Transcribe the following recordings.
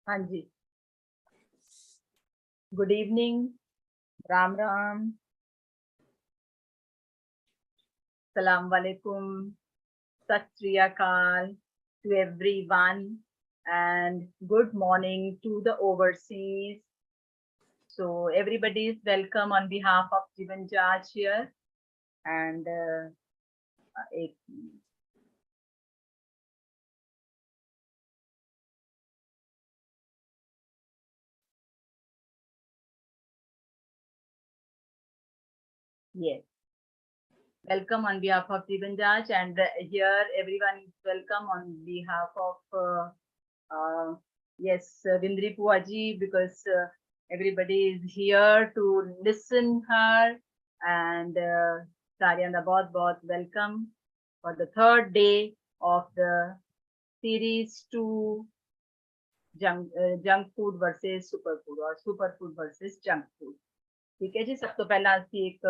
हाँ जी, good evening, Ram Ram, सलाम वालेकुम, सत श्री अकाल to everyone and good morning to the overseas. So everybody is welcome on behalf of Jivan Jaj here and एक yes. Welcome on behalf of Jivan Jaj and here everyone is welcome on behalf of yes, Vindri Puaji because everybody is here to listen her and Saryana बहुत welcome for the third day of the series 2 junk food versus superfood or superfood versus junk food. ठीक है जी, सब तो पहला ਅਸੀਂ एक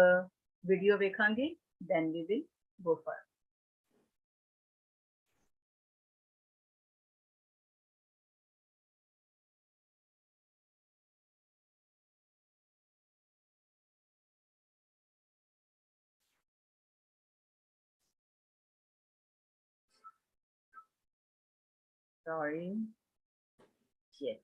video ਵੇਖਾਂਗੇ then we will go further. Sorry. Yes.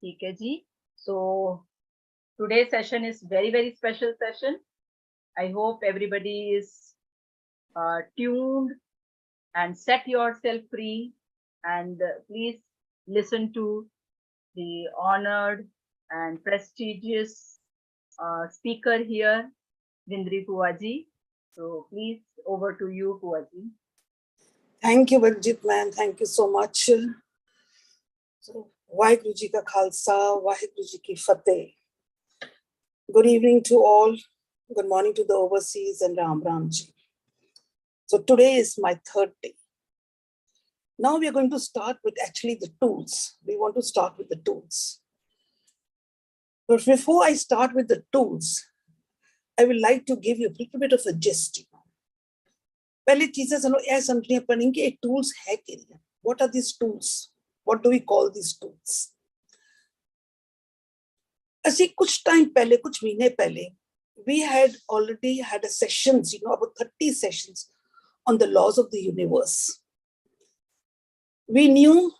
ठीक है जी. So today's session is very special session. I hope everybody is tuned and set yourself free and please listen to the honored and prestigious speaker here, Vindri Puaji. So please over to you, Puaji. Thank you, Banjit man. Thank you so much. So, Vaheguru Ji Ka Khalsa, Vaheguru Ji Ki Fateh. Good evening to all. Good morning to the overseas and Ram Ram Ji. So today is my third day. Now we are going to start with actually the tools. We want to start with the tools. But before I start with the tools, I would like to give you a little bit of a gist. पहले चीजें चलो यह समझनी पड़ेंगी कि ये tools है क्या? What are these tools? What do we call these tools? Asi kuch time pehle, kuch mahine pehle, we had already had a sessions, about 30 sessions on the laws of the universe. We knew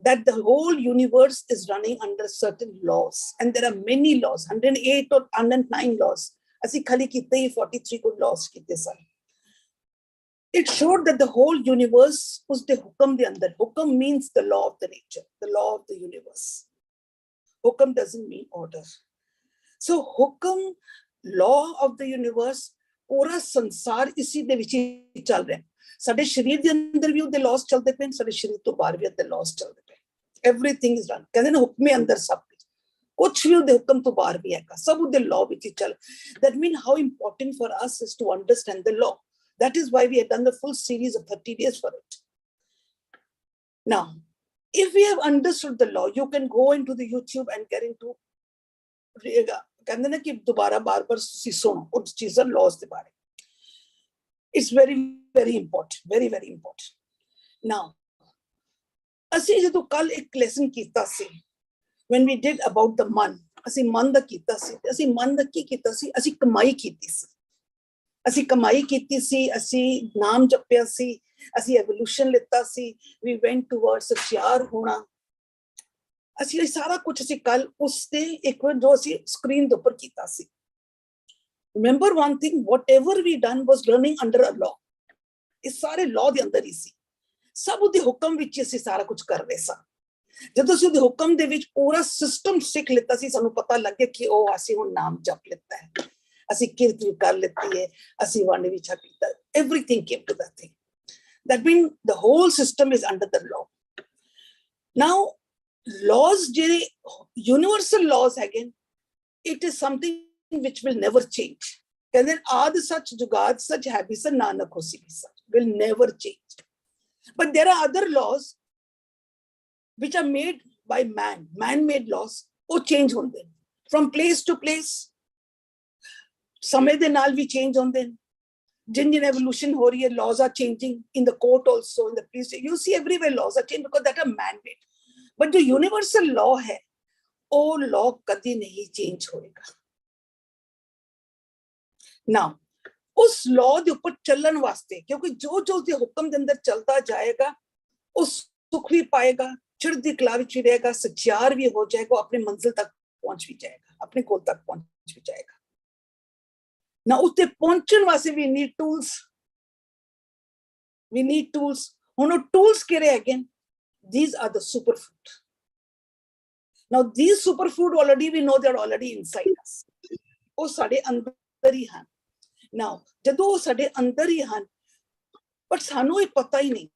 that the whole universe is running under certain laws, and there are many laws, 108 or 109 laws. Asi khali kite 43 good laws kite sir. It showed that the whole universe was the hukam de andar. Hukam means the law of the nature, the law of the universe. Hukam doesn't mean order. So hukam, law of the universe, पूरा संसार इसी दे विच ही चल रहा है. साडे शरीर दे अंदर भी उहदे laws चलदे पे, साडे शरीर तो बाहर भी उहदे laws चलदे पे. Everything is done. कहंदे ना हुक्मे अंदर सब कुछ भी उहदे हुक्म तो बाहर भी हैगा, सब उहदे law विच ही चल. That means how important for us is to understand the law. That is why we have done the full series of 30 days for it. Now, if we have understood the law, you can go into the YouTube and get into कहंदे ना कि दोबारा बार-बार सुनो उस चीज़ laws दे बारे. It's very important, very important. Now, ਅਸੀਂ ਜਦੋਂ ਕੱਲ ਇੱਕ lesson ਕੀਤਾ ਸੀ, when we did about the man, ਅਸੀਂ ਮਨ ਦਾ ਕੀਤਾ ਸੀ, ਅਸੀਂ ਮਨ ਦਾ ਕੀ ਕੀਤਾ ਸੀ, ਅਸੀਂ ਕਮਾਈ ਕੀਤੀ ਸੀ. ਅਸੀਂ ਕਮਾਈ ਕੀਤੀ ਸੀ, ਅਸੀਂ ਨਾਮ ਜਪਿਆ ਸੀ, ਅਸੀਂ evolution ਲਿੱਤਾ ਸੀ, we went towards ਹੁਸ਼ਿਆਰ ਹੋਣਾ. ਅਸੀਂ ਸਾਰਾ ਕੁਝ ਅਸੀਂ ਕੱਲ ਉਸ ਤੇ ਇੱਕ ਵਾਰ ਜੋ ਅਸੀਂ ਸਕਰੀਨ ਦੇ ਉੱਪਰ ਕੀਤਾ ਸੀ. Remember one thing, whatever we done was running under a law. ਇਸ ਸਾਰੇ law ਦੇ ਅੰਦਰ ਹੀ ਸੀ. ਸਭ ਉਹਦੇ ਹੁਕਮ ਵਿੱਚ ਅਸੀਂ ਸਾਰਾ ਕੁਝ ਕਰ ਰਹੇ ਸਾਂ. ਜਦੋਂ ਅਸੀਂ ਉਹਦੇ ਹੁਕਮ ਦੇ ਵਿੱਚ ਪੂਰਾ ਸਿਸਟਮ ਸਿੱਖ ਲਿੱਤਾ ਸੀ, ਸਾਨੂੰ ਪਤਾ ਲੱਗਿਆ ਕਿ ਉਹ ਅਸੀਂ ਹੁਣ ਨਾਮ ਜਪ ਲਿੱਤਾ ਹੈ, ਅਸੀਂ ਕਿਰਤ ਵੀ ਕਰ ਲਿੱਤੀ ਹੈ, ਅਸੀਂ ਵੰਡ ਵੀ ਛਕ ਲਿੱਤਾ. Everything came to that thing. That means the whole system is under the law. Now, laws ਜਿਹੜੇ universal laws ਹੈਗੇ, it is something which will never change. And then aad such jugad such habits and nanak hosi bhi such will never change. But there are other laws which are made by man-made laws, ਉਹ change ਹੁੰਦੇ ਨੇ from place to place. ਸਮੇਂ ਦੇ ਨਾਲ ਵੀ change ਹੁੰਦੇ ਨੇ. ਜਿੰਨ evolution ਹੋ ਰਹੀ ਹੈ, laws are changing in the court also, in the police. You see everywhere laws are changing because that are man-made. But जो universal law है, ਉਹ law कभी नहीं change होएगा. Now, उस law ਦੇ ਉੱਪਰ ਚੱਲਣ ਵਾਸਤੇ, ਕਿਉਂਕਿ ਜੋ ਜੋ ਉਸਦੇ ਹੁਕਮ ਦੇ ਅੰਦਰ ਚੱਲਦਾ ਜਾਏਗਾ, ਉਹ ਸੁਖ ਵੀ ਪਾਏਗਾ, ਚੜ੍ਹਦੀ ਕਲਾ ਵਿੱਚ ਵੀ ਰਹੇਗਾ, ਸਚਿਆਰ ਵੀ ਹੋ ਜਾਏਗਾ, ਆਪਣੀ ਮੰਜ਼ਿਲ ਤੱਕ ਪਹੁੰਚ ਵੀ ਜਾਏਗਾ, ਆਪਣੇ ਕੋਲ ਤੱਕ ਪਹੁੰਚ ਵੀ ਜਾਏਗਾ. ਨਾ ਉੱਤੇ ਪਹੁੰਚਣ ਵਾਸਤੇ we need tools. We need tools. ਹੁਣ ਉਹ tools ਕਿਹੜੇ ਹੈਗੇ? These are the superfood. Now these superfood already we know they're already inside us. ਉਹ ਸਾਡੇ ਅੰਦਰ ਹੀ ਹਨ. Now ਜਦੋਂ ਉਹ ਸਾਡੇ ਅੰਦਰ ਹੀ ਹਨ, but ਸਾਨੂੰ ਇਹ ਪਤਾ ਹੀ ਨਹੀਂ.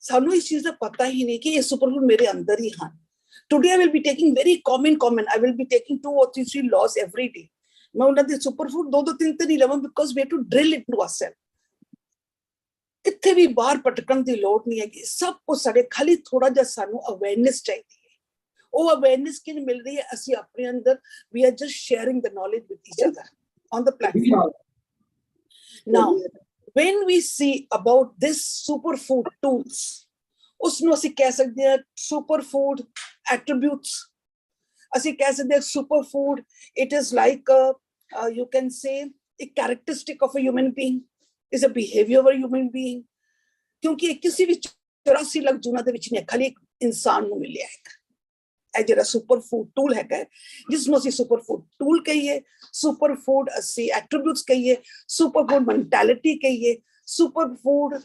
ਸਾਨੂੰ ਇਸ ਚੀਜ਼ ਦਾ ਪਤਾ ਹੀ ਨਹੀਂ ਕਿ ਇਹ ਸੁਪਰਫੂਡ ਮੇਰੇ ਅੰਦਰ ਹੀ ਹਨ. Today I will be taking very common. I will be taking 2 or 3 laws every day. ਮੈਂ ਉਹਨਾਂ ਦੇ ਸੁਪਰਫੂਡ 2-3 ਤੇ ਨਹੀਂ ਲਵਾਂ because we have to drill it into ourselves. ਕਿੱਥੇ ਵੀ ਬਾਹਰ ਭਟਕਣ ਦੀ ਲੋੜ ਨਹੀਂ ਹੈਗੀ. ਸਭ ਕੁਝ ਸਾਡੇ ਖਾਲੀ ਥੋੜਾ ਜਿਹਾ ਸਾਨੂੰ ਅਵੇਅਰਨੈਸ ਚਾਹੀਦੀ ਹੈ. ਉਹ ਅਵੇਅਰਨੈਸ ਕਿਨ ਮਿਲ ਰਹੀ ਹੈ? ਅਸੀਂ ਆਪਣੇ ਅੰਦਰ we are just sharing the knowledge with each other on the platform. Now, when we see about this superfood tools, ਉਸਨੂੰ ਅਸੀਂ ਕਹਿ ਸਕਦੇ ਹਾਂ superfood attributes. ਅਸੀਂ ਕਹਿ ਸਕਦੇ ਹਾਂ superfood, it is like you can say a characteristic of a human being, is a behavior of a human being. ਕਿਉਂਕਿ ਇਹ ਕਿਸੇ ਵੀ 84 ਲੱਖ ਜੂਨਾਂ ਦੇ ਵਿੱਚ ਨਹੀਂ, ਖਾਲੀ ਇੱਕ ਇਨਸਾਨ ਨੂੰ ਮਿਲਿਆ ਹੈ. ਇਹ ਜਿਹੜਾ superfood tool ਹੈਗਾ, ਜਿਸਨੂੰ ਅਸੀਂ superfood tool ਕਹੀਏ, superfood ਅਸੀਂ attributes ਕਹੀਏ, superfood mentality ਕਹੀਏ, superfood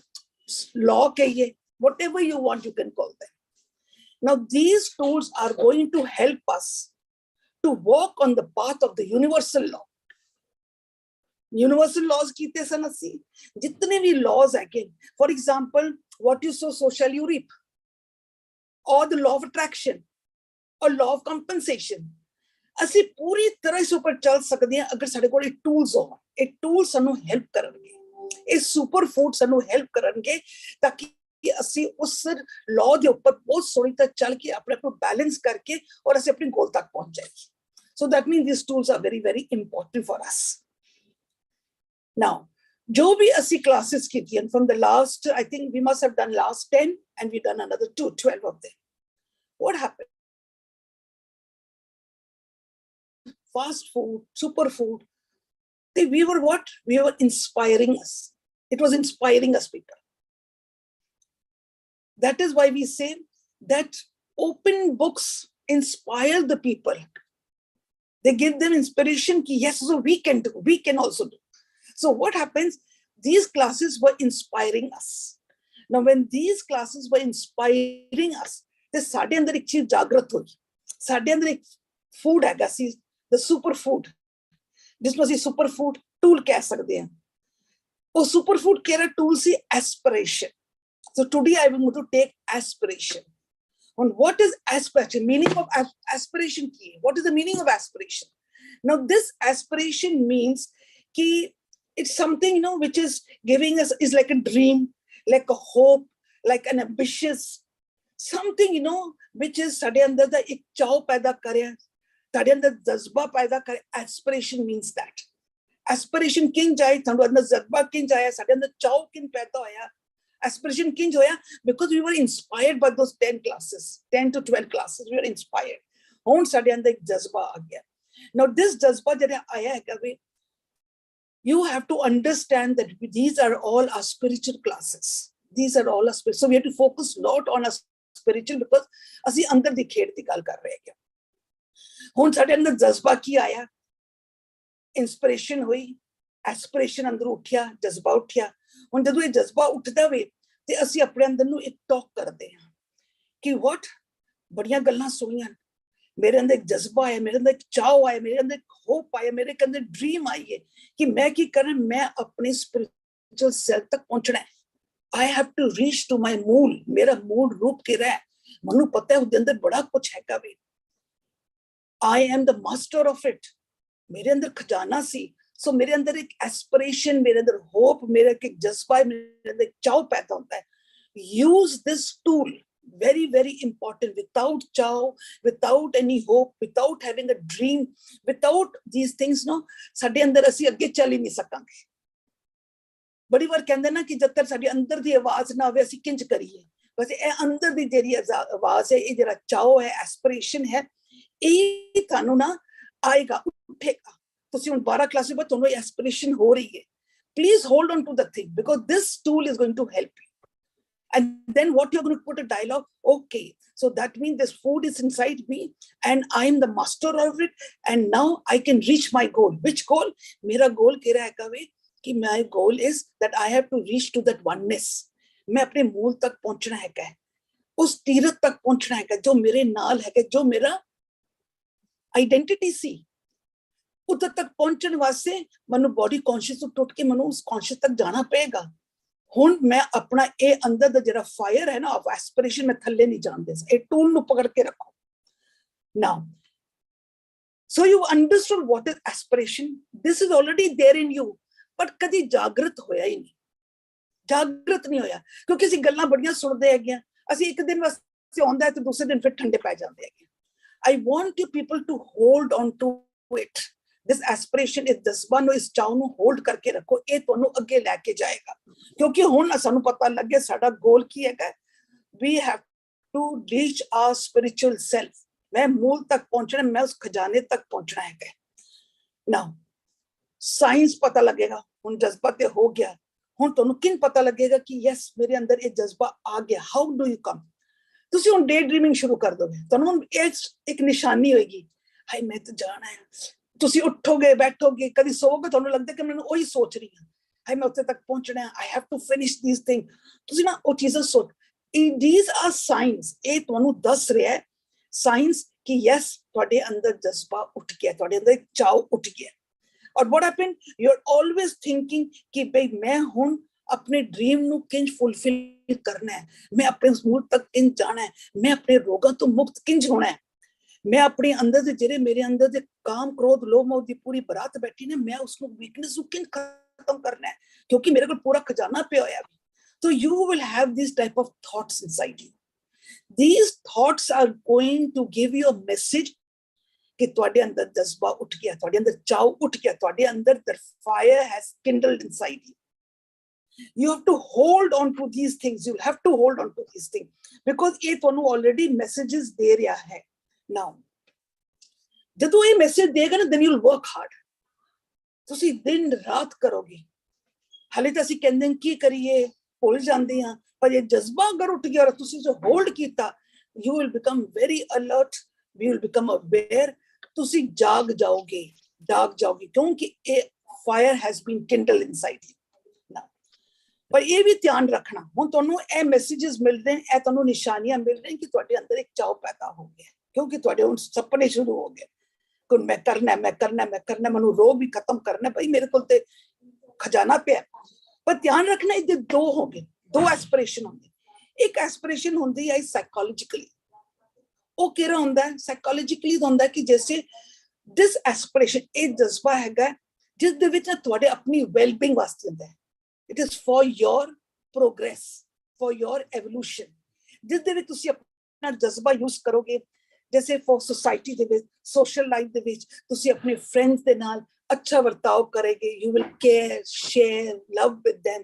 law ਕਹੀਏ, whatever you want you can call them. Now these tools are going to help us to walk on the path of the universal law. Universal laws ਕੀਤੇ ਸਨ ਅਸੀਂ, ਜਿਤਨੇ ਵੀ laws ਹੈਗੇ, for example, what you sow so shall you reap, or the law of attraction, or law of compensation. ਅਸੀਂ ਪੂਰੀ ਤਰ੍ਹਾਂ ਇਸ ਉੱਪਰ ਚੱਲ ਸਕਦੇ ਹਾਂ ਅਗਰ ਸਾਡੇ ਕੋਲ ਇਹ ਟੂਲਸ ਹੋਣ. ਇਹ ਟੂਲ ਸਾਨੂੰ ਹੈਲਪ ਕਰਨਗੇ, ਇਹ ਸੁਪਰਫੂਡ ਸਾਨੂੰ ਹੈਲਪ ਕਰਨਗੇ ਤਾਂ ਕਿ ਅਸੀਂ ਉਸ ਲਾਅ ਦੇ ਉੱਪਰ ਬਹੁਤ ਸੋਹਣੀ ਤਰ੍ਹਾਂ ਚੱਲ ਕੇ ਆਪਣੇ ਆਪ ਨੂੰ ਬੈਲੈਂਸ ਕਰਕੇ ਔਰ ਅਸੀਂ ਆਪਣੇ ਗੋਲ ਤੱਕ ਪਹੁੰਚ ਜਾਈਏ. So that means these tools are very, very important for us. Now, ਜੋ ਵੀ ਅਸੀਂ classes ਕੀਤੀਆਂ from the last, I think we must have done last 10 and we've done another 12 of them. What happened? Fast food, superfood, we were what? We were inspiring us. It was inspiring us, people. That is why we say that open books inspire the people. They give them inspiration ki yes, so we can do, we can also do. So what happens? These classes were inspiring us. Now when these classes were inspiring us, ਤੇ ਸਾਡੇ ਅੰਦਰ ਇੱਕ ਚੀਜ਼ ਜਾਗਰਤ ਹੋਈ. ਸਾਡੇ ਅੰਦਰ ਇੱਕ food ਹੈਗਾ ਸੀ, the superfood, ਜਿਸਨੂੰ ਅਸੀਂ superfood tool ਕਹਿ ਸਕਦੇ ਹਾਂ. ਉਹ superfood ਕਿਹੜਾ tool C? Aspiration. So today I will to take aspiration. On what is aspiration? Meaning of aspiration ki? What is the meaning of aspiration? Now this aspiration means ki it's something, which is giving us, is like a dream, like a hope, like an ambitious, something, which is ਸਾਡੇ ਅੰਦਰ ਦਾ ਇੱਕ ਚਾਅ ਪੈਦਾ ਕਰਿਆ, ਸਾਡੇ ਅੰਦਰ ਜਜ਼ਬਾ ਪੈਦਾ ਕਰੇ. Aspiration means that. Aspiration ਕਿੰਝ ਆਈ? ਸਾਡੇ ਅੰਦਰ ਜਜ਼ਬਾ ਕਿੰਝ ਆਇਆ? ਸਾਡੇ ਅੰਦਰ ਚਾਅ ਕਿੰਝ ਪੈਦਾ ਹੋਇਆ? Aspiration kinj hoya because we were inspired by those 10 classes, 10 to 12 classes. We were inspired. Hun sade andar ek jazba aa gaya. Now this jazba jada aaya hai kabe, you have to understand that these are all our spiritual classes. These are all our spiritual. So we have to focus a lot on our spiritual because ਅਸੀਂ ਅੰਦਰ ਦੀ ਖੇਡ ਦੀ ਗੱਲ ਕਰ ਰਹੇ ਹਾਂ. ਹੁਣ ਸਾਡੇ ਅੰਦਰ ਜਜ਼ਬਾ ਕੀ ਆਇਆ? ਇੰਸਪੀਰੇਸ਼ਨ ਹੋਈ, ਐਸਪੀਰੇਸ਼ਨ ਅੰਦਰ ਉੱਠਿਆ, ਜਜ਼ਬਾ ਉੱਠਿਆ. ਹੁਣ ਜਦੋਂ ਇਹ ਜਜ਼ਬਾ ਉੱਠਦਾ ਵੇ ਤੇ ਅਸੀਂ ਆਪਣੇ ਅੰਦਰ ਨੂੰ ਇੱਕ ਟਾਕ ਕਰਦੇ ਹਾਂ ਕਿ ਵਾਟ, ਬੜੀਆਂ ਗੱਲਾਂ ਸੁਣੀਆਂ, ਮੇਰੇ ਅੰਦਰ ਇੱਕ ਜਜ਼ਬਾ ਆਇਆ, ਮੇਰੇ ਅੰਦਰ ਇੱਕ ਚਾਅ ਆਇਆ, ਮੇਰੇ ਅੰਦਰ ਇੱਕ ਹੋਪ ਆਇਆ, ਮੇਰੇ ਅੰਦਰ ਡ੍ਰੀਮ ਆਈ ਹੈ ਕਿ ਮੈਂ ਕੀ ਕਰਾਂ, ਮੈਂ ਆਪਣੇ ਸਪਿਰਿਚੁਅਲ ਸੈਲਫ ਤੱਕ ਪਹੁੰਚਣਾ ਹੈ. I have to reach to my mool. ਮੇਰਾ ਮੂਲ ਰੂਪ ਕਿਹੜਾ ਹੈ? ਮੈਨੂੰ ਪਤਾ ਹੈ ਉਹਦੇ ਅੰਦਰ ਬੜਾ ਕੁਝ ਹੈਗਾ ਵੇ. I am the master of it. मेरे अंदर खजाना सी. So मेरे अंदर एक aspiration, मेरे अंदर hope, मेरे एक जज्बा, मेरे अंदर एक चाव पैदा होता है. Use this tool. Very, very important. Without chow, without any hope, without having a dream, without these things, no, ਸਾਡੇ ਅੰਦਰ ਅਸੀਂ ਅੱਗੇ ਚੱਲ ਹੀ ਨਹੀਂ ਸਕਾਂਗੇ. ਬੜੀ ਵਾਰ ਕਹਿੰਦੇ ਨਾ ਕਿ ਜਦ ਤੱਕ ਸਾਡੇ ਅੰਦਰ ਦੀ ਆਵਾਜ਼ ਨਾ ਆਵੇ ਅਸੀਂ ਕਿੰਜ ਕਰੀਏ. ਬਸ ਇਹ ਅੰਦਰ ਦੀ ਜਿਹੜੀ ਆਵਾਜ਼ ਹੈ, ਇਹ ਜਿਹੜਾ ਚਾਓ ਹੈ, ਐਸਪੀਰੇਸ਼ਨ ਹੈ, ਇਹ ਤੁਹਾਨੂੰ ਨਾ ਆਏਗਾ, ਉੱਠੇਗਾ. ਤੁਸੀਂ ਹੁਣ 12 ਕਲਾਸ ਵਿੱਚ ਤੁਹਾਨੂੰ ਐਸਪੀਰੇਸ਼ਨ ਹੋ ਰਹੀ ਹੈ. Please hold on to the thing because this tool is going to help you. And then what you're going to put a dialogue, okay, so that means this food is inside me and I'm the master of it and now I can reach my goal. Which goal? Mera goal kya hai kawe ki my goal is that I have to reach to that oneness. मैं अपने मूल तक पहुंचना है क्या, उस तीरथ तक पहुंचना है क्या जो मेरे नाल है क्या, जो मेरा आइडेंटिटी सी. उधर तक पहुंचने वास्ते मनु बॉडी कॉन्शियस टूट के मनु उस कॉन्शियस तक जाना पड़ेगा. ਹੁਣ ਮੈਂ ਆਪਣਾ ਇਹ ਅੰਦਰ ਦਾ ਜਿਹੜਾ ਫਾਇਰ ਹੈ ਨਾ ਆਫ ਐਸਪੀਰੇਸ਼ਨ ਮੈਂ ਥੱਲੇ ਨਹੀਂ ਜਾਣ ਦੇ ਸਕਦਾ. ਇਹ ਟੂਲ ਨੂੰ ਪਕੜ ਕੇ ਰੱਖੋ. Now, so you understood what is aspiration. This is already there in you, but ਕਦੀ ਜਾਗਰਤ ਹੋਇਆ ਹੀ ਨਹੀਂ. ਜਾਗਰਤ ਨਹੀਂ ਹੋਇਆ ਕਿਉਂਕਿ ਅਸੀਂ ਗੱਲਾਂ ਬੜੀਆਂ ਸੁਣਦੇ ਹੈਗੇ ਆ. ਅਸੀਂ ਇੱਕ ਦਿਨ ਵਾਸਤੇ ਆਉਂਦਾ ਹੈ ਤੇ ਦੂਸਰੇ ਦਿਨ ਫਿਰ ਠੰਡੇ ਪੈ ਜਾਂਦੇ ਹੈਗੇ. I want you people to hold on to it. This aspiration is ਜਜ਼ਬਾ ਨੂੰ, ਇਸ ਚਾਅ ਨੂੰ ਹੋਲਡ ਕਰਕੇ ਰੱਖੋ. ਇਹ ਤੁਹਾਨੂੰ ਅੱਗੇ ਲੈ ਕੇ ਜਾਏਗਾ ਕਿਉਂਕਿ ਹੁਣ ਸਾਨੂੰ ਪਤਾ ਲੱਗੇ ਸਾਡਾ ਗੋਲ ਕੀ ਹੈਗਾ. We have to reach our spiritual self. ਮੈਂ ਮੂਲ ਤੱਕ ਪਹੁੰਚਣਾ, ਮੈਂ ਉਸ ਖਜ਼ਾਨੇ ਤੱਕ ਪਹੁੰਚਣਾ ਹੈਗਾ. Now, ਸਾਇੰਸ ਪਤਾ ਲੱਗੇਗਾ. ਹੁਣ ਜਜ਼ਬਾ ਤੇ ਹੋ ਗਿਆ. ਹੁਣ ਤੁਹਾਨੂੰ ਕਿੰਨ ਪਤਾ ਲੱਗੇਗਾ ਕਿ ਯੈਸ ਮੇਰੇ ਅੰਦਰ ਇਹ ਜਜ਼ਬਾ ਆ ਗਿਆ. How do you come? ਤੁਸੀਂ ਹੁਣ ਡੇ ਡ੍ਰੀਮਿੰਗ ਸ਼ੁਰੂ ਕਰ ਦੋਗੇ. ਤੁਹਾਨੂੰ ਹੁਣ ਇੱਕ ਨਿਸ਼ਾਨੀ ਹੋਏਗੀ, ਹਾਏ ਮੈਂ ਤਾਂ ਜਾਣਾ ਹੈ. ਤੁਸੀਂ ਉੱਠੋਗੇ, ਬੈਠੋਗੇ, ਕਦੀ ਸੋਵੋਗੇ, ਤੁਹਾਨੂੰ ਲੱਗਦਾ ਕਿ ਮੈਨੂੰ ਉਹੀ ਸੋਚ ਰਹੀ ਹਾਂ, ਹਾਏ ਮੈਂ ਉੱਥੇ ਤੱਕ ਪਹੁੰਚਣਾ ਹੈ, I have to finish this thing. ਤੁਸੀਂ ਨਾ ਉਹ ਚੀਜ਼ਾਂ ਸੋਚ. These are signs. ਇਹ ਤੁਹਾਨੂੰ ਦੱਸ ਰਿਹਾ ਹੈ ਸਾਇੰਸ ਕਿ ਯੈਸ ਤੁਹਾਡੇ ਅੰਦਰ ਜਜ਼ਬਾ ਉੱਠ ਗਿਆ, ਤੁਹਾਡੇ ਅੰਦਰ ਇੱਕ ਚਾਅ ਉੱਠ ਗਿਆ. ਔਰ what happened? You're always thinking ਕਿ ਬਈ ਮੈਂ ਹੁਣ ਆਪਣੇ ਡ੍ਰੀਮ ਨੂੰ ਕਿੰਜ ਫੁਲਫਿਲ ਕਰਨਾ ਹੈ, ਮੈਂ ਆਪਣੇ ਮੂਲ ਤੱਕ ਕਿੰਜ ਜਾਣਾ ਹੈ, ਮੈਂ ਆਪਣੇ ਰੋਗਾਂ ਤੋਂ ਮੁਕਤ ਕਿੰਜ ਹੋਣਾ ਹੈ, ਮੈਂ ਆਪਣੇ ਅੰਦਰ ਦੇ ਜਿਹੜੇ ਮੇਰੇ ਅੰਦਰ ਦੇ ਕਾਮ ਕ੍ਰੋਧ ਲੋਭ ਮੋਹ ਦੀ ਪੂਰੀ ਬਰਾਤ ਬੈਠੀ ਨੇ, ਮੈਂ ਉਸ ਨੂੰ ਵੀਕਨੈਸ ਨੂੰ ਕਿੰਜ ਖਤਮ ਕਰਨਾ ਹੈ ਕਿਉਂਕਿ ਮੇਰੇ ਕੋਲ ਪੂਰਾ ਖਜ਼ਾਨਾ ਪਿਆ ਹੋਇਆ. So you will have these type of thoughts inside you. These thoughts are going to give you a message ਕਿ ਤੁਹਾਡੇ ਅੰਦਰ ਜਜ਼ਬਾ ਉੱਠ ਗਿਆ, ਤੁਹਾਡੇ ਅੰਦਰ ਚਾਅ ਉੱਠ ਗਿਆ, ਤੁਹਾਡੇ ਅੰਦਰ the fire has kindled inside you. You have to hold on to these things. You have to hold on to these things because ਇਹ ਤੁਹਾਨੂੰ already messages ਦੇ ਰਿਹਾ ਹੈ. Now, ਜਦੋਂ ਇਹ ਮੈਸੇਜ ਦੇਗਾ ਨਾ, then you'll work hard. ਤੁਸੀਂ ਦਿਨ ਰਾਤ ਕਰੋਗੇ. ਹਾਲੇ ਤਾਂ ਅਸੀਂ ਕਹਿੰਦੇ ਹਾਂ ਕੀ ਕਰੀਏ, ਭੁੱਲ ਜਾਂਦੇ ਹਾਂ, ਪਰ ਇਹ ਜਜ਼ਬਾ ਅਗਰ ਉੱਠ ਗਿਆ ਔਰ ਤੁਸੀਂ ਜੋ ਹੋਲਡ ਕੀਤਾ, you will become very alert, you will become aware. ਤੁਸੀਂ ਜਾਗ ਜਾਓਗੇ ਕਿਉਂਕਿ ਇਹ fire has been kindled inside you. Now, ਪਰ ਇਹ ਵੀ ਧਿਆਨ ਰੱਖਣਾ, ਹੁਣ ਤੁਹਾਨੂੰ ਇਹ ਮੈਸੇजेस ਮਿਲਦੇ ਨੇ, ਇਹ ਤੁਹਾਨੂੰ ਨਿਸ਼ਾਨੀਆਂ ਮਿਲ ਰਹੀਆਂ ਕਿ ਤੁਹਾਡੇ ਅੰਦਰ ਇੱਕ ਚਾਅ ਪੈਦਾ ਹੋ ਗਿਆ ਕਿਉਂਕਿ ਤੁਹਾਡੇ ਹੁਣ ਸੁਪਨੇ ਸ਼ੁਰੂ ਹੋ ਗਏ ਕਿ ਮੈਂ ਕਰਨਾ, ਮੈਨੂੰ ਰੋਗ ਵੀ ਖਤਮ ਕਰਨਾ, ਭਾਈ ਮੇਰੇ ਕੋਲ ਤੇ ਖਜ਼ਾਨਾ ਪਿਆ. ਪਰ ਧਿਆਨ ਰੱਖਣਾ ਇਹਦੇ ਦੋ ਹੋ ਗਏ, ਦੋ ਐਸਪੀਰੇਸ਼ਨ ਹੁੰਦੇ. ਇੱਕ ਐਸਪੀਰੇਸ਼ਨ ਹੁੰਦੀ ਹੈ ਸਾਈਕੋਲੋਜੀਕਲੀ. ਉਹ ਕਿਹੜਾ ਹੁੰਦਾ ਹੈ? ਸਾਈਕੋਲੋਜੀਕਲੀ ਹੁੰਦਾ ਕਿ ਜੈਸੇ ਦਿਸ ਐਸਪੀਰੇਸ਼ਨ, ਇਹ ਜਜ਼ਬਾ ਹੈਗਾ ਜਿਸ ਦੇ ਵਿੱਚ ਤੁਹਾਡੇ ਆਪਣੀ ਵੈਲਬੀਇੰਗ ਵਾਸਤੇ ਹੁੰਦਾ ਹੈ. It is for your progress, for your evolution. ਜਿਸ ਦੇ ਵਿੱਚ ਤੁਸੀਂ ਆਪਣਾ ਜਜ਼ਬਾ ਯੂਜ਼ ਕਰੋਗੇ ਜੈਸੇ ਫॉर ਸੋਸਾਇਟੀ ਦੇ ਵਿੱਚ, ਸੋਸ਼ਲ ਲਾਈਫ ਦੇ ਵਿੱਚ ਤੁਸੀਂ ਆਪਣੇ ਫਰੈਂਡਸ ਦੇ ਨਾਲ ਅੱਛਾ ਵਰਤਾਓ ਕਰੋਗੇ. You will care, share, love with them.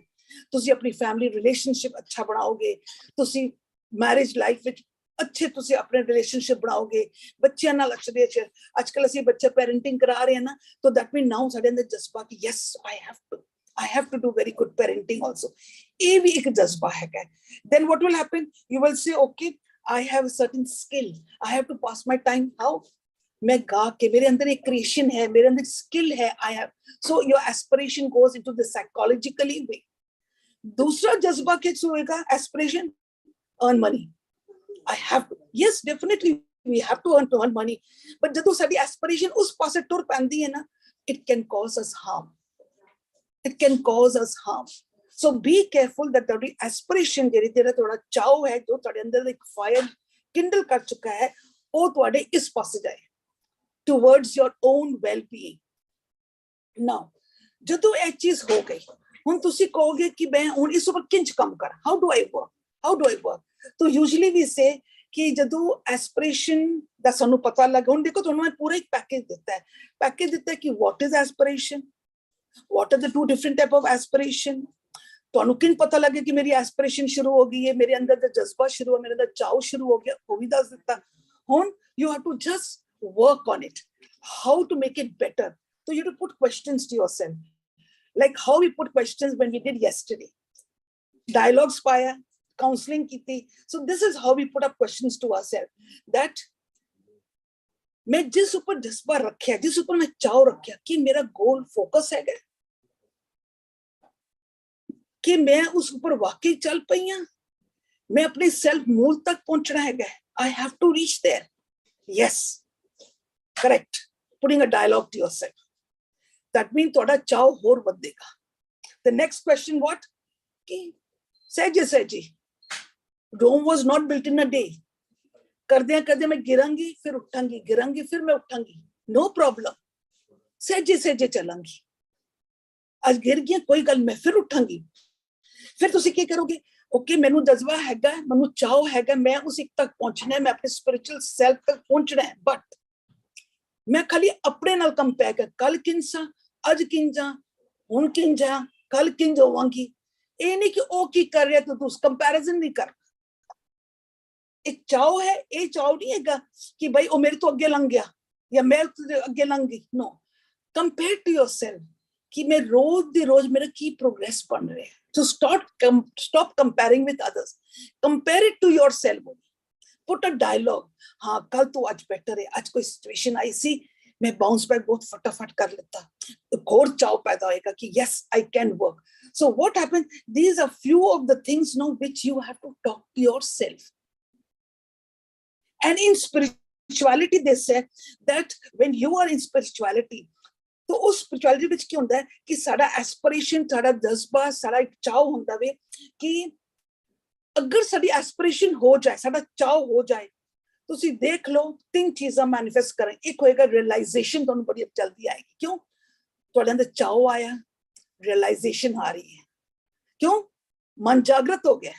ਤੁਸੀਂ ਆਪਣੀ ਫੈਮਿਲੀ ਰਿਲੇਸ਼ਨਸ਼ਿਪ ਅੱਛਾ ਬਣਾਓਗੇ. ਤੁਸੀਂ ਮੈਰਿਜ ਲਾਈਫ ਵਿੱਚ ਅੱਛੇ ਤੁਸੀਂ ਆਪਣੇ ਰਿਲੇਸ਼ਨਸ਼ਿਪ ਬਣਾਓਗੇ. ਬੱਚਿਆਂ ਨਾਲ ਅੱਛੇ ਅੱਜ ਕੱਲ੍ਹ ਅਸੀਂ ਬੱਚੇ ਪੈਰੈਂਟਿੰਗ ਕਰਾ ਰਹੇ ਹਾਂ ਨਾ, ਤਾਂ ਦੈਟ ਮੀਨ ਨਾਓ ਸਾਡੇ ਅੰਦਰ ਜਜ਼ਬਾ ਕਿ yes I have to do very good parenting also. ਇਹ ਵੀ ਇੱਕ ਜਜ਼ਬਾ ਹੈਗਾ. Then what will happen? You will say, okay, I have a certain skill. I have to pass my time. How? मैं गा के, मेरे अंदर एक creation है, मेरे अंदर skill है. I have. So your aspiration goes into the psychologically way. दूसरा जज्बा क्या होएगा? Aspiration, earn money. I have to. Yes, definitely we have to earn money. But जब साडी aspiration उस पासे टुर पैंदी है ना, it can cause us harm. It can cause us harm. So be careful that the aspiration ਜਿਹੜੀ ਤੇਰਾ ਥੋੜਾ ਚਾਅ ਹੈ, ਜੋ ਤੁਹਾਡੇ ਅੰਦਰ ਇੱਕ ਫਾਇਰ ਕਿੰਡਲ ਕਰ ਚੁੱਕਾ ਹੈ, ਉਹ ਤੁਹਾਡੇ ਇਸ ਪਾਸੇ ਜਾਏ. towards your own well-being. Now, ਜਦੋਂ ਇਹ ਚੀਜ਼ ਹੋ ਗਈ, ਹੁਣ ਤੁਸੀਂ ਕਹੋਗੇ ਕਿ ਮੈਂ ਹੁਣ ਇਸ ਉੱਪਰ ਕਿੰਜ ਕੰਮ ਕਰ, how do I work? So usually we say ਕਿ ਜਦੋਂ ਐਸਪੀਰੇਸ਼ਨ ਦਾ ਸਾਨੂੰ ਪਤਾ ਲੱਗ, ਹੁਣ ਦੇਖੋ ਤੁਹਾਨੂੰ ਮੈਂ ਪੂਰਾ ਇੱਕ ਪੈਕੇਜ ਦਿੱਤਾ ਹੈ ਕਿ what is aspiration, what are the two different type of aspiration, ਤੁਹਾਨੂੰ ਕਿੰਨ ਪਤਾ ਲੱਗੇ ਕਿ ਮੇਰੀ ਐਸਪੀਰੇਸ਼ਨ ਸ਼ੁਰੂ ਹੋ ਗਈ ਹੈ, ਮੇਰੇ ਅੰਦਰ ਦਾ ਜਜ਼ਬਾ ਸ਼ੁਰੂ ਹੋ, ਮੇਰੇ ਅੰਦਰ ਚਾਅ ਸ਼ੁਰੂ ਹੋ ਗਿਆ, ਉਹ ਵੀ ਦੱਸ ਦਿੱਤਾ। ਹੁਣ you have to just work on it, how to make it better. So you have to put questions to yourself, like how we put questions when we did yesterday. Dialogues पाया, counseling की। So this is how we put up questions to ourselves, that मैं जिस ऊपर जज्बा रखा, जिस ऊपर मैं चाव रखा कि मेरा गोल फोकस है, कि मैं उस ऊपर वाकई चल पई हां, मैं अपने सेल्फ मूल तक पहुंचना है, I have to reach there. Yes, correct. Putting a dialogue to yourself. That means ਤੁਹਾਡਾ ਚਾव ਹੋਰ ਵਧੇਗਾ। The next question, what? कि सहजी Rome was not built in a day. करदे मैं गिरांगी, फिर उठांगी, गिरांगी, फिर मैं उठांगी, no problem. सहजे चलांगी, आज गिर गया कोई गल, मैं फिर उठांगी। फिर तुसी क्या करोगे? ओके, मैनू जज्बा हैगा, मैनू चाव हैगा, मैं उस एक तक पहुंचना है, मैं अपने स्पिरिचुअल सेल्फ तक पहुंचना है, बट मैं खाली अपने नाल कंपेयर कर, कल किंजा, अज किंजा, हुण किंजा, कल किंज होवांगी, ये नहीं कि ओ की कर रहा तो उस कंपैरिजन नहीं कर। एक चाव है, ये चाव नहीं हैगा कि भाई ओ मेरे तो अगे लंघ गया या मैं अगे लंघ गई। नो, कंपेयर टू योरसेल्फ कि मैं रोज दी रोज मेरा की प्रोग्रेस बन रहा है। So stop comparing with others. Compare it to yourself. Put a dialogue. हाँ, कल तो आज बेटर है, आज कोई सिचुएशन आई सी, मैं बाउंस बैक बहुत फटाफट कर लेता, तो और चाव पैदा होएगा कि yes, I can work. So what happened? These are few of the things now which you have to talk to yourself. And in spirituality, they say that when you are in spirituality, तो उस spirituality ਵਿੱਚ ਕੀ ਹੁੰਦਾ ਹੈ ਕਿ ਸਾਡਾ aspiration, ਸਾਡਾ ਜਜ਼ਬਾ, ਸਾਡਾ ਇੱਕ ਚਾਹ ਹੁੰਦਾ ਵੇ ਕਿ ਅਗਰ ਸਾਡੀ ਐਸਪੀਰੇਸ਼ਨ ਹੋ ਜਾਏ, ਸਾਡਾ ਚਾਹ ਹੋ ਜਾਏ, ਤੁਸੀਂ ਦੇਖ ਲਓ ਤਿੰਨ ਚੀਜ਼ਾਂ ਮੈਨੀਫੈਸਟ ਕਰਨ। ਇੱਕ ਹੋਏਗਾ ਰਿਅਲਾਈਜ਼ੇਸ਼ਨ, ਤੁਹਾਨੂੰ ਬੜੀ ਜਲਦੀ ਆਏਗੀ। ਕਿਉਂ? ਤੁਹਾਡੇ ਅੰਦਰ ਚਾਹ ਆਇਆ, ਰਿਅਲਾਈਜ਼ੇਸ਼ਨ ਆ ਰਹੀ ਹੈ, ਕਿਉਂ? ਮਨ ਜਾਗਰਤ ਹੋ ਗਿਆ।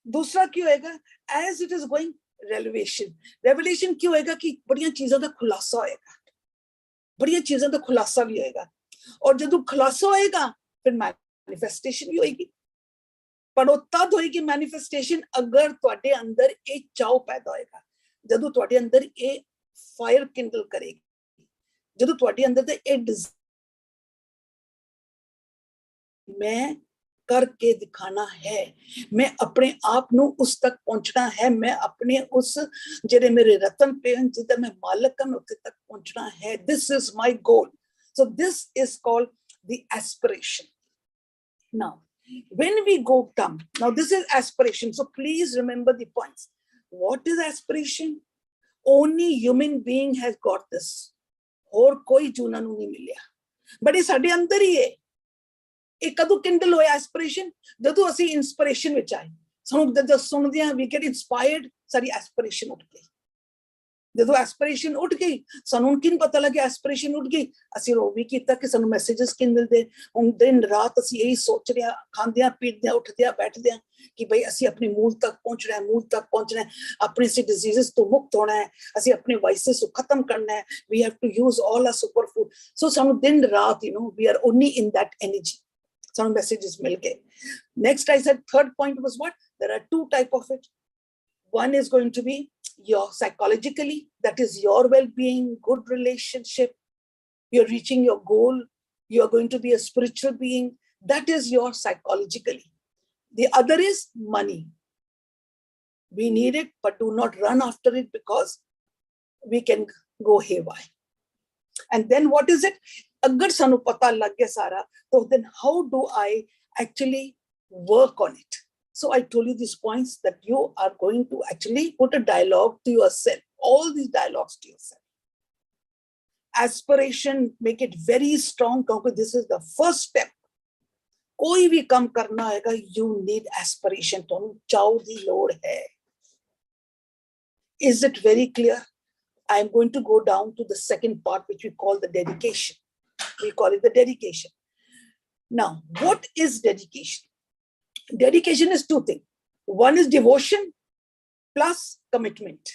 ਦੂਸਰਾ ਕੀ ਹੋਏਗਾ? As it is going, revelation ਕੀ ਹੋਏਗਾ ਕਿ ਬੜੀਆਂ ਚੀਜ਼ਾਂ ਦਾ ਖੁਲਾਸਾ ਹੋਏਗਾ, बड़िया चीजों का खुलासा भी होएगा, और जब खुलासा होएगा फिर मैनिफेस्टेशन भी होएगी। पर वो तद होएगी मैनिफेस्टेशन अगर तुहाडे अंदर एक चाव पैदा होएगा, जदों तुहाडे अंदर ये फायर किंडल करेगी, जदों तुहाडे अंदर दा ये मैं करके दिखाना है, मैं अपने आप नू उस तक पहुंचना है, मैं अपने उस जेरे मेरे रतन पे जिदा मैं मालिक मैं उस तक पहुंचना है। This is my goal. So this is called the aspiration. Now, when we go down, now this is aspiration. So please remember the points. What is aspiration? Only human being has got this. और कोई जूना नू नहीं मिलिया, but ये साडे अंदर ही है। ਇਹ ਕਦੋਂ ਕਿੰਡਲ ਹੋਇਆ ਐਸਪੀਰੇਸ਼ਨ? ਜਦੋਂ ਅਸੀਂ ਇਨਸਪੀਰੇਸ਼ਨ ਵਿੱਚ ਆਏ, ਸਾਨੂੰ ਜਦੋਂ ਸੁਣਦੇ ਹਾਂ, ਵੀ ਗੈਟ ਇਨਸਪਾਇਰਡ, ਸਾਡੀ ਐਸਪੀਰੇਸ਼ਨ ਉੱਠ ਗਈ। ਜਦੋਂ ਐਸਪੀਰੇਸ਼ਨ ਉੱਠ ਗਈ, ਸਾਨੂੰ ਹੁਣ ਕਿਨ ਪਤਾ ਲੱਗਿਆ ਐਸਪੀਰੇਸ਼ਨ ਉੱਠ ਗਈ, ਅਸੀਂ ਉਹ ਵੀ ਕੀਤਾ ਕਿ ਸਾਨੂੰ ਮੈਸੇजेस ਕਿਨ ਮਿਲਦੇ। ਹੁਣ ਦਿਨ ਰਾਤ ਅਸੀਂ ਇਹੀ ਸੋਚ ਰਹੇ ਹਾਂ, ਖਾਂਦੇ ਹਾਂ, ਪੀਂਦੇ ਹਾਂ, ਉੱਠਦੇ ਹਾਂ, ਬੈਠਦੇ ਹਾਂ ਕਿ ਬਈ ਅਸੀਂ ਆਪਣੇ ਮੂਲ ਤੱਕ ਪਹੁੰਚਣਾ ਹੈ, ਮੂਲ ਤੱਕ ਪਹੁੰਚਣਾ ਹੈ, ਆਪਣੇ ਸੇ ਡਿਜ਼ੀਜ਼ਸ ਤੋਂ ਮੁਕਤ ਹੋਣਾ ਹੈ, ਅਸੀਂ ਆਪਣੇ ਵਾਈਸਸ ਨੂੰ ਖਤਮ ਕਰਨਾ ਹੈ। We have to use all our super food. So ਸਾਨੂੰ ਦਿਨ ਰਾਤ we are only in that energy. Some messages मिल गए। Next, I said third point was what? There are two type of it. One is going to be your psychologically, that is your well-being, good relationship, you're reaching your goal, you're going to be a spiritual being, that is your psychologically. The other is money. We need it, but do not run after it because we can go haywire. And then what is it? अगर सानू पता लग गया सारा, तो then how do I actually work on it? So I told you these points that you are going to actually put a dialogue to yourself, all these dialogues to yourself. Aspiration, make it very strong, because this is the first step. कोई भी काम करना होगा, you need aspiration, तुहानू चाव दी लोड़ है। Is it very clear? I am going to go down to the second part, which we call the dedication. We call it the dedication. Now, what is dedication? Dedication is two things. One is devotion plus commitment.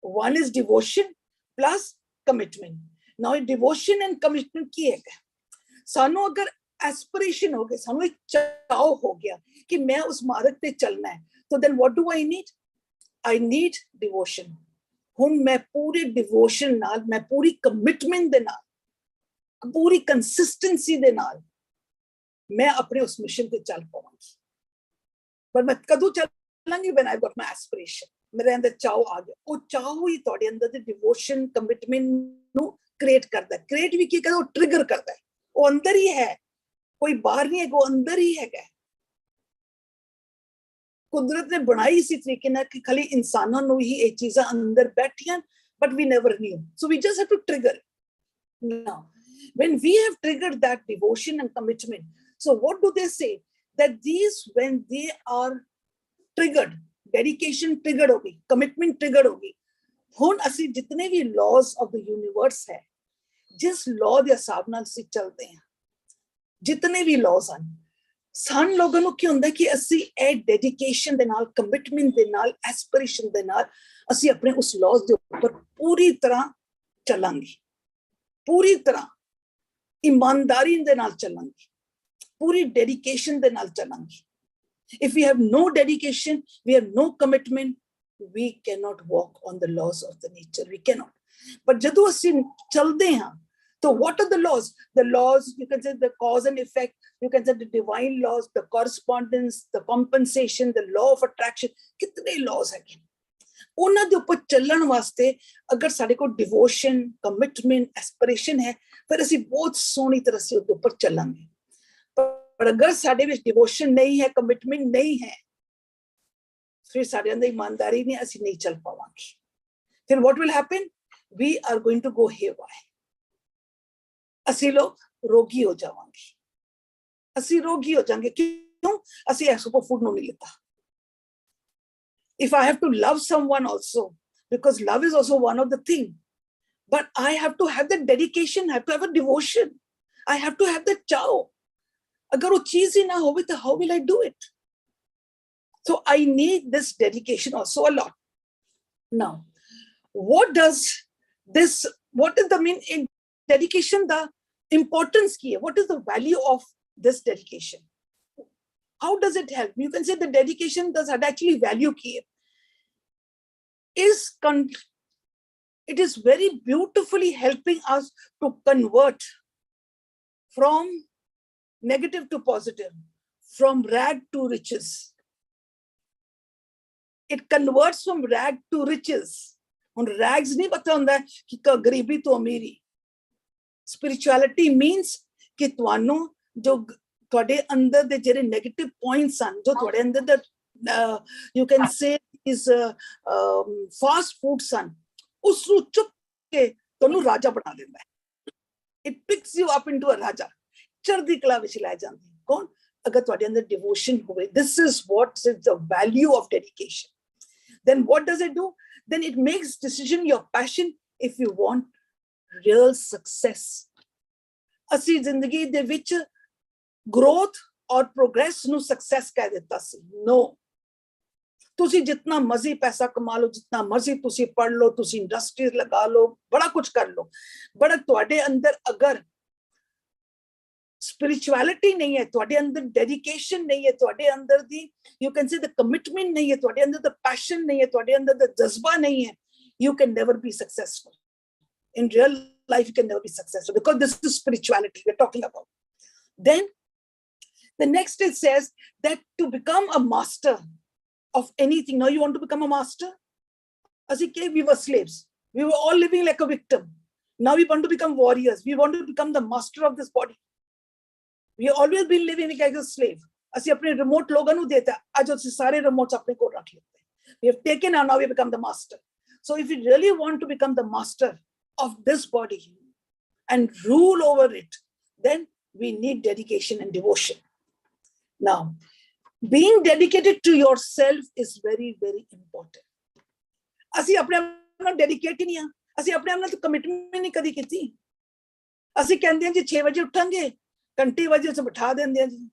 One is devotion plus commitment. Now, devotion and commitment की है? सानू अगर aspiration हो गया, सानू एक चाव हो गया कि मैं उस मार्ग पे चलना है, तो then what do I need? I need devotion. हुन मैं पूरे devotion नाल, मैं पूरी commitment दे नाल, पूरी consistency दे नाल, मैं अपने उस मिशन पे चल पाऊंगी. पर मैं कदों चलांगी? when I got my aspiration. मेरे अंदर चाव आ गया. वो चाव ही तोड़े अंदर दे devotion, commitment नु create करता है. Create भी क्या करता है? वो trigger करता है. वो अंदर ही है. कोई बाहर नहीं है, वो अंदर ही है. कुदरत ने बनाई इसी तरीके ना कि खाली इंसानों नु ही ये चीज़ें अंदर बैठियां, but we never knew. So we just have to trigger it. Now, when we have triggered that devotion and commitment, so what do they say? That these, when they are triggered, dedication triggered होगी, commitment triggered होगी, हुन असी जितने भी laws of the universe है, जिस law दे हिसाब नाल असी चलते हैं, जितने भी laws हैं, सान लोगों को क्या होता है कि असी ए dedication दे नाल, commitment दे नाल, aspiration दे नाल, असी अपने उस laws दे ऊपर पूरी तरह चलांगे, पूरी तरह ईमानदारी दे नाल चलांगे, पूरी dedication दे नाल चलांगे. If we have no dedication, we have no commitment, we cannot walk on the laws of the nature. We cannot. But जदों असी चलते हैं, so what are the laws? The laws, you can say the cause and effect, you can say the divine laws, the correspondence, the compensation, the law of attraction. कितने laws हैं? उन्हां दे ऊपर चलण वास्ते अगर साडे को devotion, commitment, aspiration है, फिर असी बहुत सोहनी तरह से उस ऊपर चलांगे. पर अगर साडे विच devotion नहीं है, commitment नहीं है, फिर साडे अंदर ईमानदारी नहीं, असी नहीं चल पावांगे. फिर what will happen? We are going to go haywire. असी लोग रोगी हो जावांगे. असी रोगी हो जाएंगे. क्यों? असी ऐसो को फूड नहीं लेता. If I have to love someone also, because love is also one of the things, but I have to have the dedication, I have to have a devotion, I have to have the chow. अगर वो चीज़ ही ना होवे तो how will I do it? So I need this dedication also a lot. Now, what is the mean in dedication? The importance की है. What is the value of this dedication? How does it help? You can say the dedication does actually value की है. It is very beautifully helping us to convert from negative to positive, from rag to riches. It converts from rag to riches. On rags नहीं पता होता कि गरीबी तो अमीरी. Spirituality means कि तुहानू जो तुहाडे अंदर दे जेरे negative points हैं, जो तुहाडे अंदर the you can say is fast food हैं, उसनू चुप के तुहानू राजा बना देता है. It picks you up into a राजा. चढ़दी कला विच लै जांदी. कौन? अगर तुहाडे अंदर devotion होवे. This is what is the value of dedication. Then what does it do? Then it makes decision your passion if you want real success. असी जिंदगी दे विच growth और progress नु success कह देता सी. No. तुसी जितना मर्जी पैसा कमा लो, जितना मर्जी तुसी पढ़ लो, तुसी इंडस्ट्रीज लगा लो, बड़ा कुछ कर लो, बड़ा तुहाडे अंदर अगर spirituality नहीं है, तुहाडे अंदर dedication नहीं है, तुहाडे अंदर दी you can say the commitment नहीं है, तुहाडे अंदर the passion नहीं है, तुहाडे अंदर the जज्बा नहीं है, you can never be successful. In real life, you can never be successful because this is spirituality we're talking about. Then the next it says that to become a master of anything. Now you want to become a master? As we were slaves. We were all living like a victim. Now we want to become warriors. We want to become the master of this body. We have always been living like a slave. ਅਸੀਂ ਆਪਣੇ remote ਲੋਕਾਂ ਨੂੰ ਦੇਤਾ, ਅੱਜ ਅਸੀਂ ਸਾਰੇ remotes ਆਪਣੇ ਕੋਲ ਰੱਖ ਲਿੱਤੇ. We have taken and now we become the master. So if you really want to become the master of this body and rule over it, then we need dedication and devotion. Now, being dedicated to yourself is very, very important. ਅਸੀਂ ਆਪਣੇ ਨਾਲ dedicate ਹੀ ਨਹੀਂ ਆ, ਅਸੀਂ ਆਪਣੇ ਆਪ ਨਾਲ ਤਾਂ ਕਮਿਟਮੈਂਟ ਨਹੀਂ ਕਦੀ ਕੀਤੀ। ਅਸੀਂ ਕਹਿੰਦੇ ਹਾਂ ਜੀ 6 ਵਜੇ ਉੱਠਾਂਗੇ, ਘੰਟੀ ਵਜੇ ਉਸ ਬਿਠਾ ਦਿੰਦੇ ਆ ਜੀ,